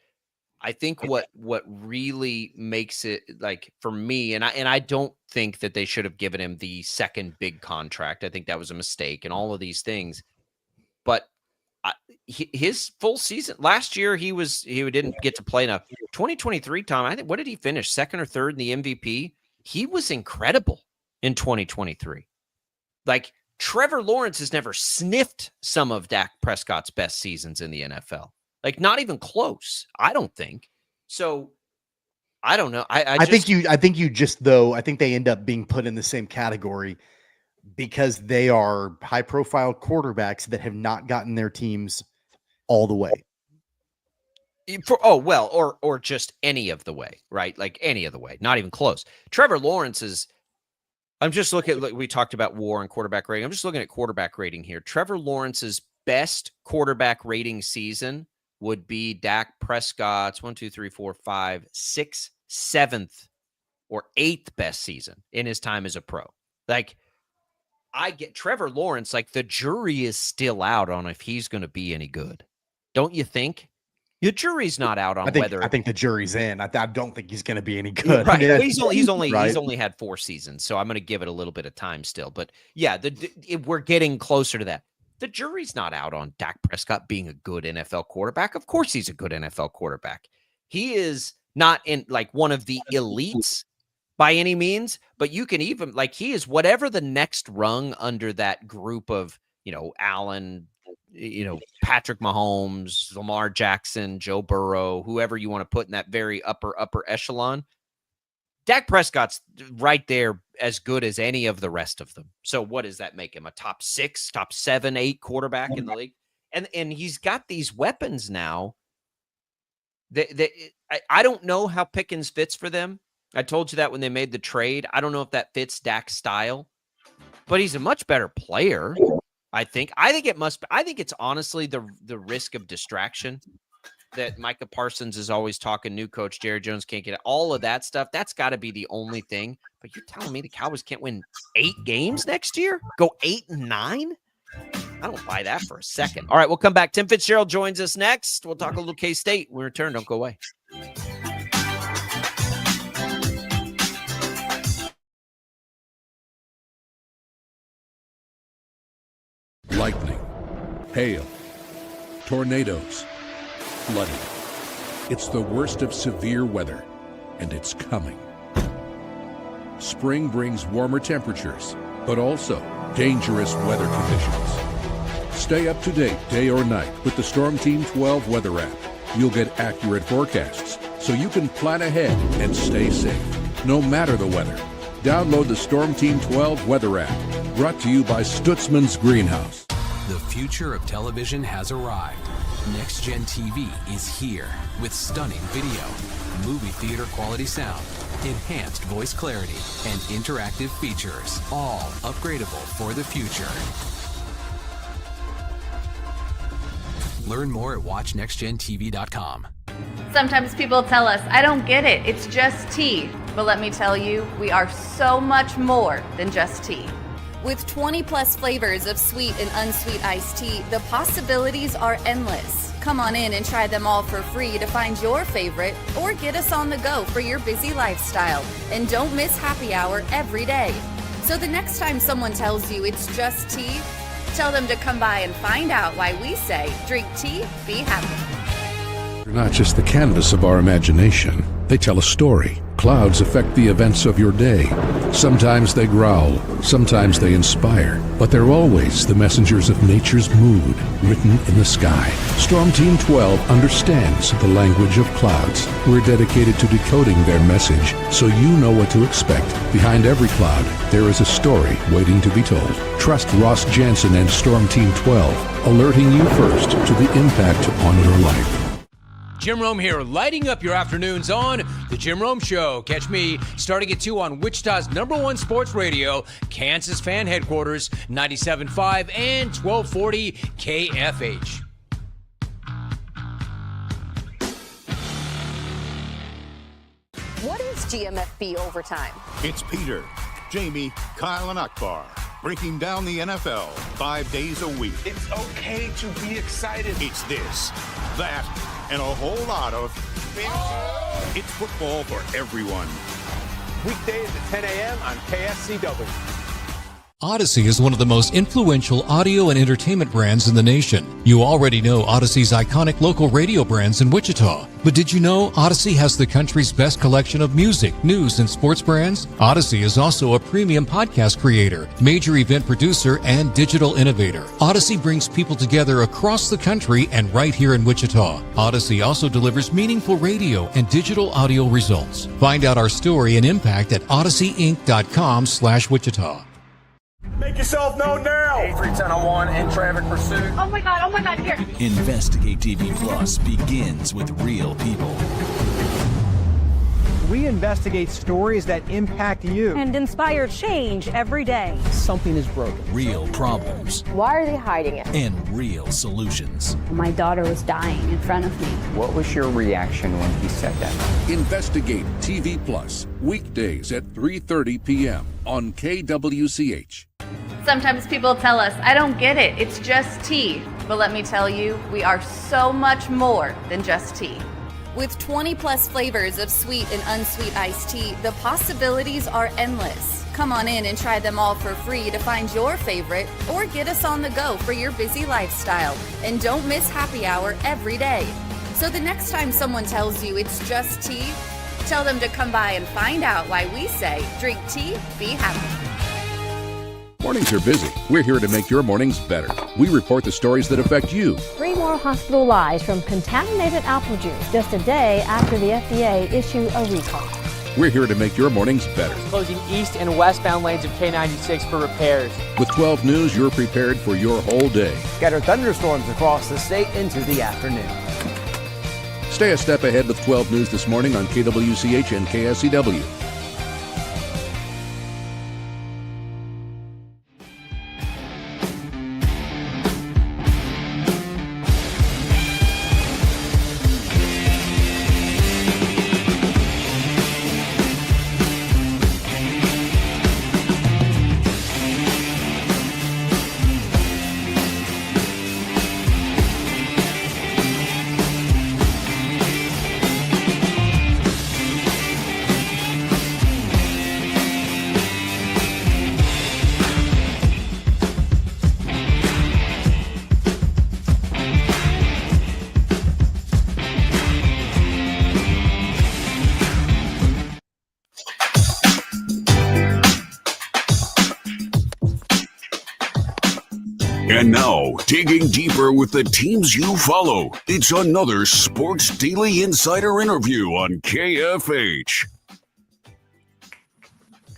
I think what really makes it, like, for me, and I don't think that they should have given him the second big contract. I think that was a mistake and all of these things. But his full season last year, he didn't get to play enough. 2023, Tom, I think, what did he finish? Second or third in the MVP? He was incredible in 2023. Like, Trevor Lawrence has never sniffed some of Dak Prescott's best seasons in the NFL. Like, not even close, I don't think. So I don't know. I think they end up being put in the same category because they are high profile quarterbacks that have not gotten their teams all the way. Or just any of the way, right? Like any of the way, not even close. Trevor Lawrence is, I'm just looking at, we talked about WAR and quarterback rating. I'm just looking at quarterback rating here. Trevor Lawrence's best quarterback rating season would be Dak Prescott's 1, 2, 3, 4, 5, 6, 7th or 8th best season in his time as a pro. Like, I get Trevor Lawrence, like, the jury is still out on if he's going to be any good. Don't you think? The jury's not out on whether. I think the jury's in. I don't think he's going to be any good. Right. Well, he's only had 4 seasons, so I'm going to give it a little bit of time still. But yeah, we're getting closer to that. The jury's not out on Dak Prescott being a good NFL quarterback. Of course, he's a good NFL quarterback. He is not in like one of the elites by any means, but you can even, like, he is whatever the next rung under that group of, Allen, Patrick Mahomes, Lamar Jackson, Joe Burrow, whoever you want to put in that very upper echelon. Dak Prescott's right there, as good as any of the rest of them. So what does that make him? A top 6, top 7, 8 quarterback in the league? And he's got these weapons now. I don't know how Pickens fits for them. I told you that when they made the trade. I don't know if that fits Dak's style, but he's a much better player. I think it's honestly the risk of distraction that Micah Parsons is always talking. New coach Jerry Jones can't get it. All of that stuff. That's got to be the only thing. But you're telling me the Cowboys can't win 8 games next year? Go 8-9? I don't buy that for a second. All right, we'll come back. Tim Fitzgerald joins us next. We'll talk a little K-State. When we return, don't go away. Lightning, hail, tornadoes, flooding. It's the worst of severe weather, and it's coming. Spring brings warmer temperatures, but also dangerous weather conditions. Stay up to date day or night with the Storm Team 12 weather app. You'll get accurate forecasts, so you can plan ahead and stay safe, no matter the weather. Download the Storm Team 12 weather app, brought to you by Stutzman's Greenhouse. The future of television has arrived. Next Gen TV is here with stunning video, movie theater quality sound, enhanced voice clarity, and interactive features, all upgradable for the future. Learn more at watchnextgentv.com. Sometimes people tell us, I don't get it. It's just tea. But let me tell you, we are so much more than just tea. With 20 plus flavors of sweet and unsweet iced tea, the possibilities are endless. Come on in and try them all for free to find your favorite or get us on the go for your busy lifestyle. And don't miss happy hour every day. So the next time someone tells you it's just tea, tell them to come by and find out why we say drink tea, be happy. They're not just the canvas of our imagination. They tell a story. Clouds affect the events of your day. Sometimes they growl, sometimes they inspire, but they're always the messengers of nature's mood, written in the sky. Storm Team 12 understands the language of clouds. We're dedicated to decoding their message so you know what to expect. Behind every cloud, there is a story waiting to be told. Trust Ross Jansen and Storm Team 12, alerting you first to the impact on your life. Jim Rome here, lighting up your afternoons on The Jim Rome Show. Catch me starting at 2 on Wichita's #1 sports radio, Kansas Fan Headquarters, 97.5 and 1240 KFH. What is GMFB Overtime? It's Peter, Jamie, Kyle, and Akbar breaking down the NFL 5 days a week. It's okay to be excited. It's this, that, and a whole lot of It's football for everyone. Weekdays at 10 a.m. on KSCW. Odyssey is one of the most influential audio and entertainment brands in the nation. You already know Odyssey's iconic local radio brands in Wichita. But did you know Odyssey has the country's best collection of music, news, and sports brands? Odyssey is also a premium podcast creator, major event producer, and digital innovator. Odyssey brings people together across the country and right here in Wichita. Odyssey also delivers meaningful radio and digital audio results. Find out our story and impact at odysseyinc.com/Wichita. Make yourself known now. Avery 1001 in traffic pursuit. Oh my God, here. Investigate TV Plus begins with real people. We investigate stories that impact you. And inspire change every day. Something is broken. Real problems. Why are they hiding it? And real solutions. My daughter was dying in front of me. What was your reaction when he said that? Investigate TV Plus, weekdays at 3:30 p.m. on KWCH. Sometimes people tell us, I don't get it, it's just tea. But let me tell you, we are so much more than just tea. With 20 plus flavors of sweet and unsweet iced tea, the possibilities are endless. Come on in and try them all for free to find your favorite or get us on the go for your busy lifestyle. And don't miss happy hour every day. So the next time someone tells you it's just tea, tell them to come by and find out why we say drink tea, be happy. Mornings are busy. We're here to make your mornings better. We report the stories that affect you. 3 more hospitalized from contaminated apple juice just a day after the FDA issued a recall. We're here to make your mornings better. Closing east and westbound lanes of K96 for repairs. With 12 News, you're prepared for your whole day. Scattered thunderstorms across the state into the afternoon. Stay a step ahead with 12 News this morning on KWCH and KSCW. And now, digging deeper with the teams you follow, it's another Sports Daily Insider interview on KFH.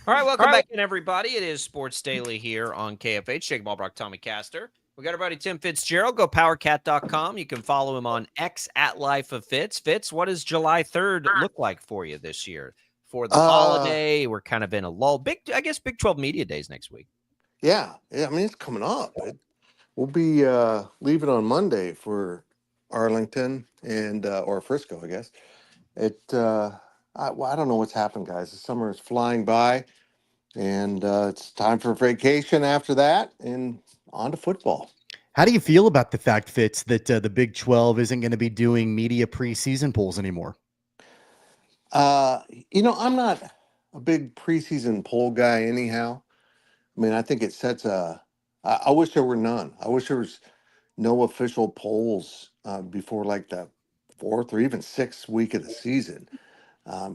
All right, welcome back in, everybody. It is Sports Daily here on KFH. Jacob Albrock, Tommy Castor. We got our buddy Tim Fitzgerald. Go powercat.com. You can follow him on X at Life of Fitz. Fitz, what does July 3rd look like for you this year? For the holiday, we're kind of in a lull. Big 12 Media Days next week. Yeah. I mean, it's coming up. We'll be leaving on Monday for Arlington and or Frisco, I guess. I I don't know what's happened, guys. The summer is flying by, and it's time for vacation after that, and on to football. How do you feel about the fact, Fitz, that the Big 12 isn't going to be doing media preseason polls anymore? I'm not a big preseason poll guy anyhow. I mean, I think it sets I wish there were none. I wish there was no official polls before like the fourth or even sixth week of the season,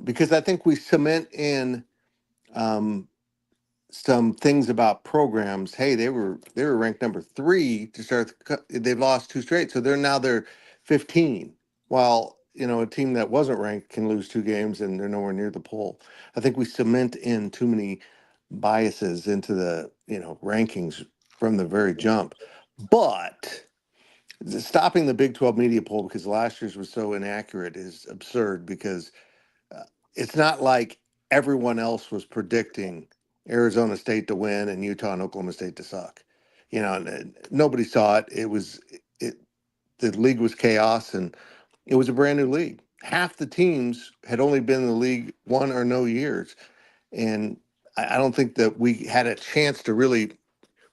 because I think we cement in um, some things about programs. Hey, they were ranked number 3 to start. They've lost 2 straight, so they're 15. While a team that wasn't ranked can lose 2 games and they're nowhere near the poll. I think we cement in too many biases into the rankings from the very jump. But stopping the Big 12 media poll because last year's was so inaccurate is absurd because it's not like everyone else was predicting Arizona State to win and Utah and Oklahoma State to suck. Nobody saw it. The league was chaos and it was a brand new league. Half the teams had only been in the league 1 or no years. And I don't think that we had a chance to really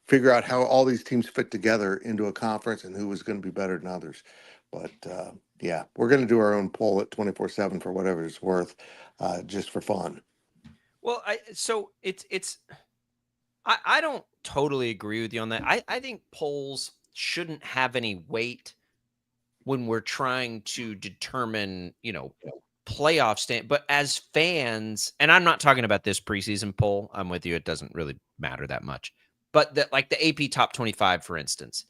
figure out how all these teams fit together into a conference and who was going to be better than others. But yeah, we're going to do our own poll at 24/7 for whatever it's worth, just for fun. Well, I don't totally agree with you on that. I think polls shouldn't have any weight when we're trying to determine, playoff stand. But as fans, and I'm not talking about this preseason poll, I'm with you. It doesn't really matter that much. But like the AP top 25, for instance,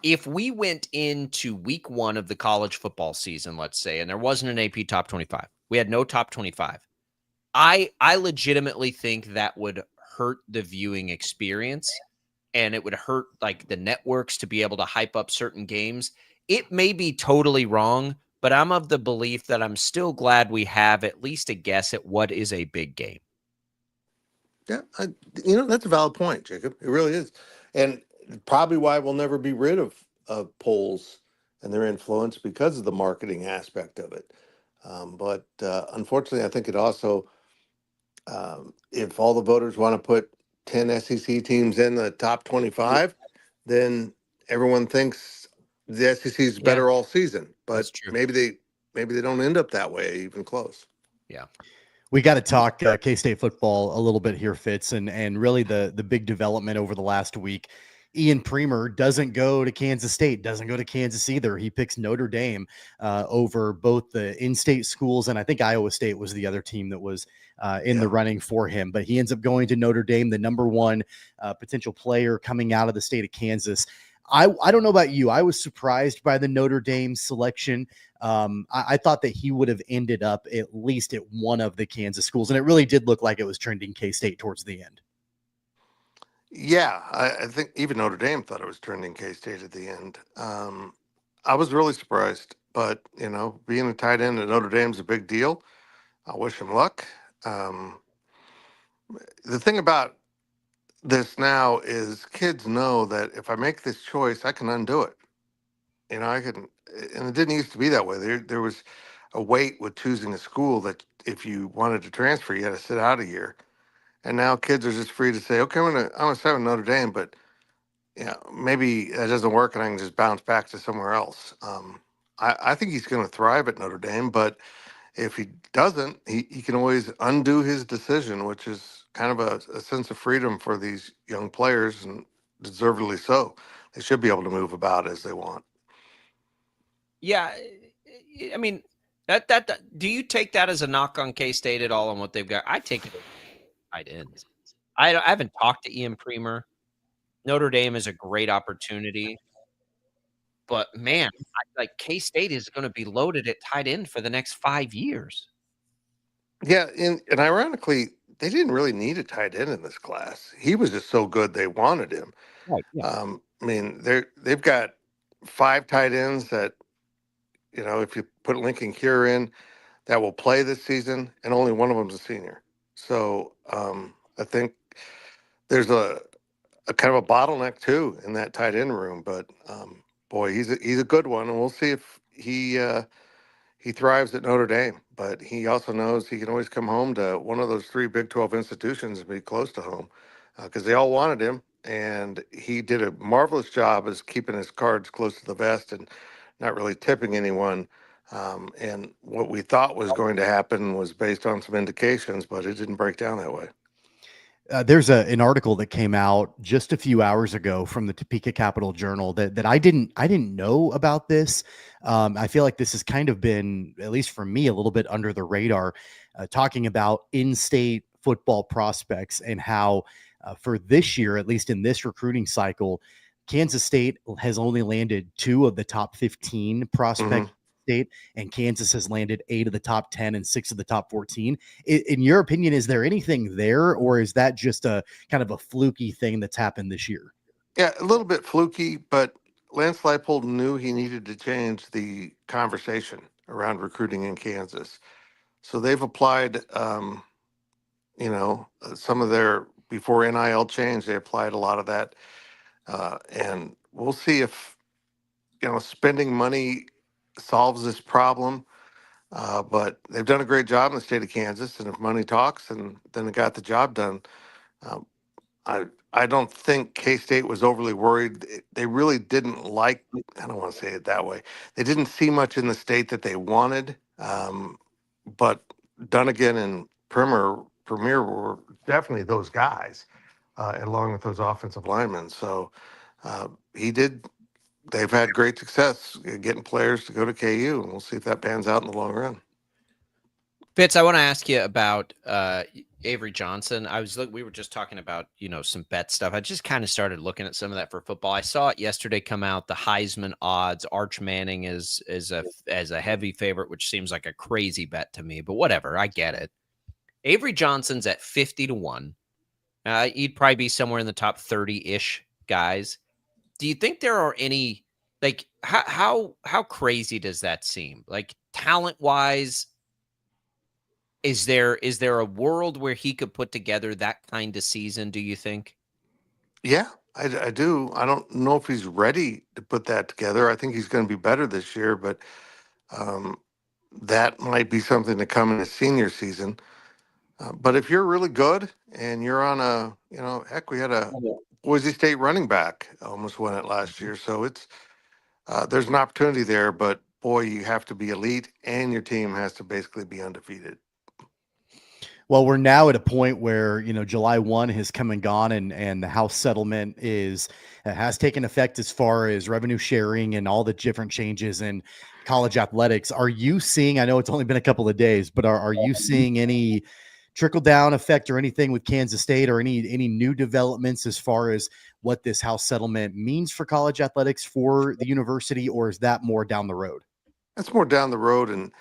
if we went into week 1 of the college football season, let's say, and there wasn't an AP top 25, we had no top 25. I legitimately think that would hurt the viewing experience, and it would hurt like the networks to be able to hype up certain games. It may be totally wrong, but I'm of the belief that I'm still glad we have at least a guess at what is a big game. Yeah, that's a valid point, Jacob. It really is. And probably why we'll never be rid of polls and their influence because of the marketing aspect of it. But unfortunately, I think it also, if all the voters want to put 10 SEC teams in the top 25, then everyone thinks the SEC is better all season. But maybe they don't end up that way, even close. Yeah. We got to talk K-State football a little bit here, Fitz, and really the big development over the last week. Ian Premer doesn't go to Kansas State, doesn't go to Kansas either. He picks Notre Dame over both the in-state schools, and I think Iowa State was the other team that was in the running for him. But he ends up going to Notre Dame, the number 1 potential player coming out of the state of Kansas. I don't know about you. I was surprised by the Notre Dame selection. I thought that he would have ended up at least at one of the Kansas schools, and it really did look like it was trending K-State towards the end. Yeah, I think even Notre Dame thought it was trending K-State at the end. I was really surprised, but being a tight end at Notre Dame's a big deal. I wish him luck. The thing about this now is kids know that if I make this choice, I can undo it. I can, and it didn't used to be that way. There was a weight with choosing a school that if you wanted to transfer, you had to sit out a year. And now kids are just free to say, okay, I'm gonna start with Notre Dame, but maybe that doesn't work and I can just bounce back to somewhere else. I think he's going to thrive at Notre Dame, but if he doesn't, he can always undo his decision, which is kind of a sense of freedom for these young players, and deservedly so. They should be able to move about as they want. Yeah, I mean, that do you take that as a knock on K-State at all on what they've got? I take it as tight ends. I haven't talked to Ian Premer. Notre Dame is a great opportunity, but man, like K-State is going to be loaded at tight end for the next 5 years. Yeah, and ironically, they didn't really need a tight end in this class. He was just so good they wanted him. Right. Yeah. I mean, they've got 5 tight ends that, if you put Lincoln Cure in, that will play this season, and only one of them's a senior. So I think there's a kind of a bottleneck too in that tight end room. But boy, he's a good one, and we'll see if he he thrives at Notre Dame, but he also knows he can always come home to one of those three Big 12 institutions and be close to home because they all wanted him. And he did a marvelous job as keeping his cards close to the vest and not really tipping anyone. And what we thought was going to happen was based on some indications, but it didn't break down that way. There's an article that came out just a few hours ago from the Topeka Capital Journal that I didn't know about this. I feel like this has kind of been, at least for me, a little bit under the radar, talking about in-state football prospects and how for this year, at least in this recruiting cycle, Kansas State has only landed 2 of the top 15 prospect state, and Kansas has landed 8 of the top 10 and 6 of the top 14. In your opinion, is there anything there, or is that just a kind of a fluky thing that's happened this year? Yeah, a little bit fluky, but Lance Leipold knew he needed to change the conversation around recruiting in Kansas. So they've applied, some of their, before NIL change, they applied a lot of that. And we'll see if, spending money solves this problem. But they've done a great job in the state of Kansas. And if money talks, and then they got the job done. I don't think K-State was overly worried. They really didn't like, I don't want to say it that way. They didn't see much in the state that they wanted. But Dunnigan and Premier were definitely those guys, along with those offensive linemen. So they've had great success getting players to go to KU, and we'll see if that pans out in the long run. Fitz, I want to ask you about Avery Johnson. We were just talking about, some bet stuff. I just kind of started looking at some of that for football. I saw it yesterday come out, the Heisman odds. Arch Manning is a heavy favorite, which seems like a crazy bet to me, but whatever, I get it. Avery Johnson's at 50-1. He'd probably be somewhere in the top 30-ish guys. Do you think there are any, like, how crazy does that seem? Like, talent-wise, is there a world where he could put together that kind of season, do you think? Yeah, I do. I don't know if he's ready to put that together. I think he's going to be better this year, but that might be something to come in his senior season. But if you're really good and you're on we had a Boise State running back almost won it last year. So it's there's an opportunity there, but boy, you have to be elite and your team has to basically be undefeated. Well, we're now at a point where, July 1 has come and gone, and the House settlement has taken effect as far as revenue sharing and all the different changes in college athletics. Are you seeing, I know it's only been a couple of days, but are you seeing any trickle down effect or anything with Kansas State, or any new developments as far as what this House settlement means for college athletics for the university, or is that more down the road? That's more down the road, and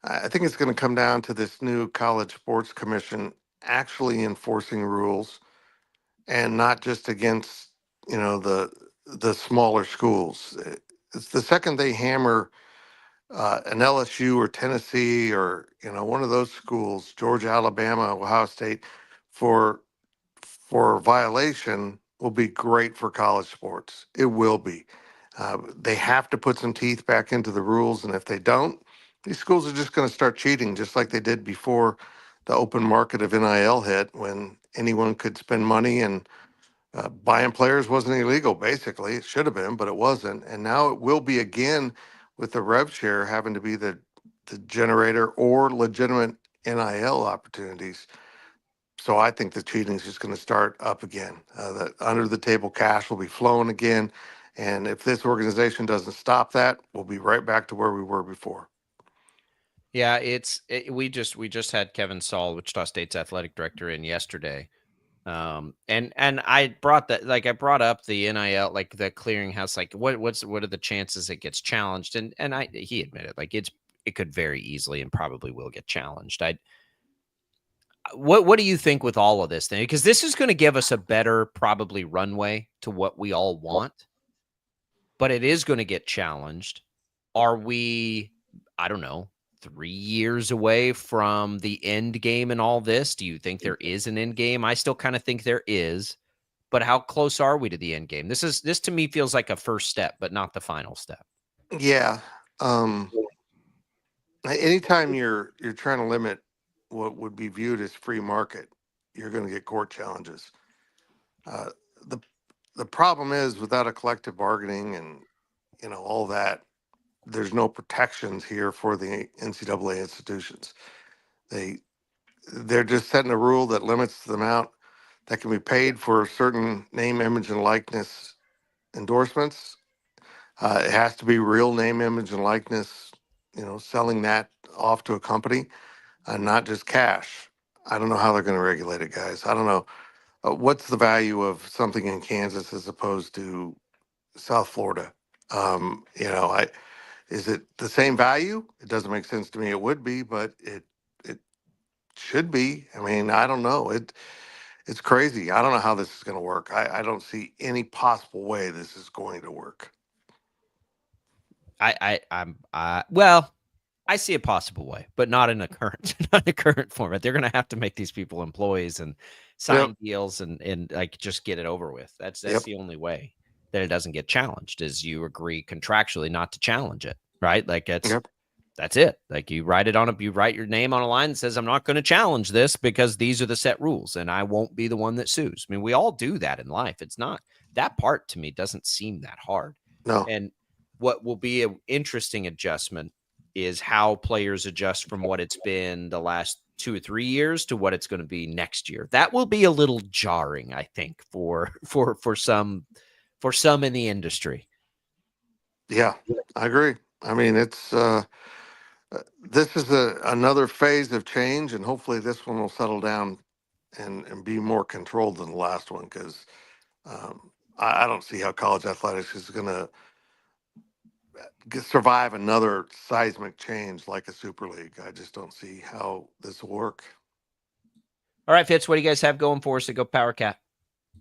I think it's going to come down to this new College Sports Commission actually enforcing rules, and not just against the smaller schools. It's the second they hammer an LSU or Tennessee or one of those schools, Georgia, Alabama, Ohio State, for violation, will be great for college sports. It will be. They have to put some teeth back into the rules, and if they don't, these schools are just going to start cheating, just like they did before the open market of NIL hit, when anyone could spend money, and buying players wasn't illegal, basically. It should have been, but it wasn't. And now it will be again, with the rev share having to be the generator or legitimate NIL opportunities. So I think the cheating is just going to start up again. The under the table cash will be flowing again. And if this organization doesn't stop that, we'll be right back to where we were before. Yeah, we just had Kevin Saul, Wichita State's athletic director, in yesterday. And I brought up the NIL, like the clearinghouse, like what are the chances it gets challenged? And he admitted, like, it could very easily and probably will get challenged. What do you think with all of this thing? Because this is going to give us a better probably runway to what we all want, but it is going to get challenged. Are we, I don't know, 3 years away from the end game in all this? Do you think there is an end game? I still kind of think there is, but how close are we to the end game? This to me feels like a first step, but not the final step. Yeah. Anytime you're trying to limit what would be viewed as free market, you're going to get court challenges. Uh, the the problem is without a collective bargaining and all that, there's no protections here for the NCAA institutions. They're just setting a rule that limits the amount that can be paid for certain name, image, and likeness endorsements. It has to be real name, image, and likeness. Selling that off to a company, not just cash. I don't know how they're going to regulate it, guys. I don't know. What's the value of something in Kansas as opposed to South Florida? Is it the same value? It doesn't make sense to me. It would be, but it should be. I mean, I don't know. It's crazy. I don't know how this is going to work. I don't see any possible way this is going to work. Well, I see a possible way, but not in a current format. They're going to have to make these people employees and sign deals and like just get it over with. That's the only way that it doesn't get challenged is you agree contractually not to challenge it, right? Like that's it. Like you write your name on a line that says, I'm not going to challenge this because these are the set rules and I won't be the one that sues. I mean, we all do that in life. It's not that part to me doesn't seem that hard. No. And what will be an interesting adjustment is how players adjust from what it's been the last 2 or 3 years to what it's going to be next year. That will be a little jarring, I think, for some in the industry. Yeah, I agree. I mean, it's this is another phase of change, and hopefully this one will settle down and be more controlled than the last one because I don't see how college athletics is going to survive another seismic change like a Super League. I just don't see how this will work. All right, Fitz, what do you guys have going for us at Go Power Cat?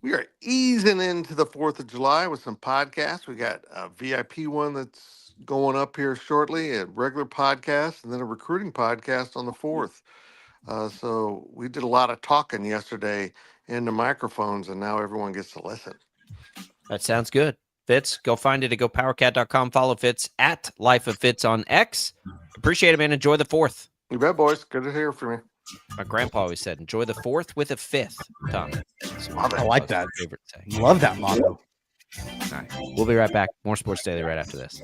We are easing into the 4th of July with some podcasts. We got a VIP one that's going up here shortly, a regular podcast, and then a recruiting podcast on the 4th. So we did a lot of talking yesterday into microphones, and now everyone gets to listen. That sounds good. Fitz, go find it at gopowercat.com. Follow Fitz at Life of Fitz on X. Appreciate it, man. Enjoy the 4th. You bet, boys. Good to hear from you. My grandpa always said, enjoy the 4th with a 5th, Tom. I like that. Love that motto. All right. We'll be right back. More Sports Daily right after this.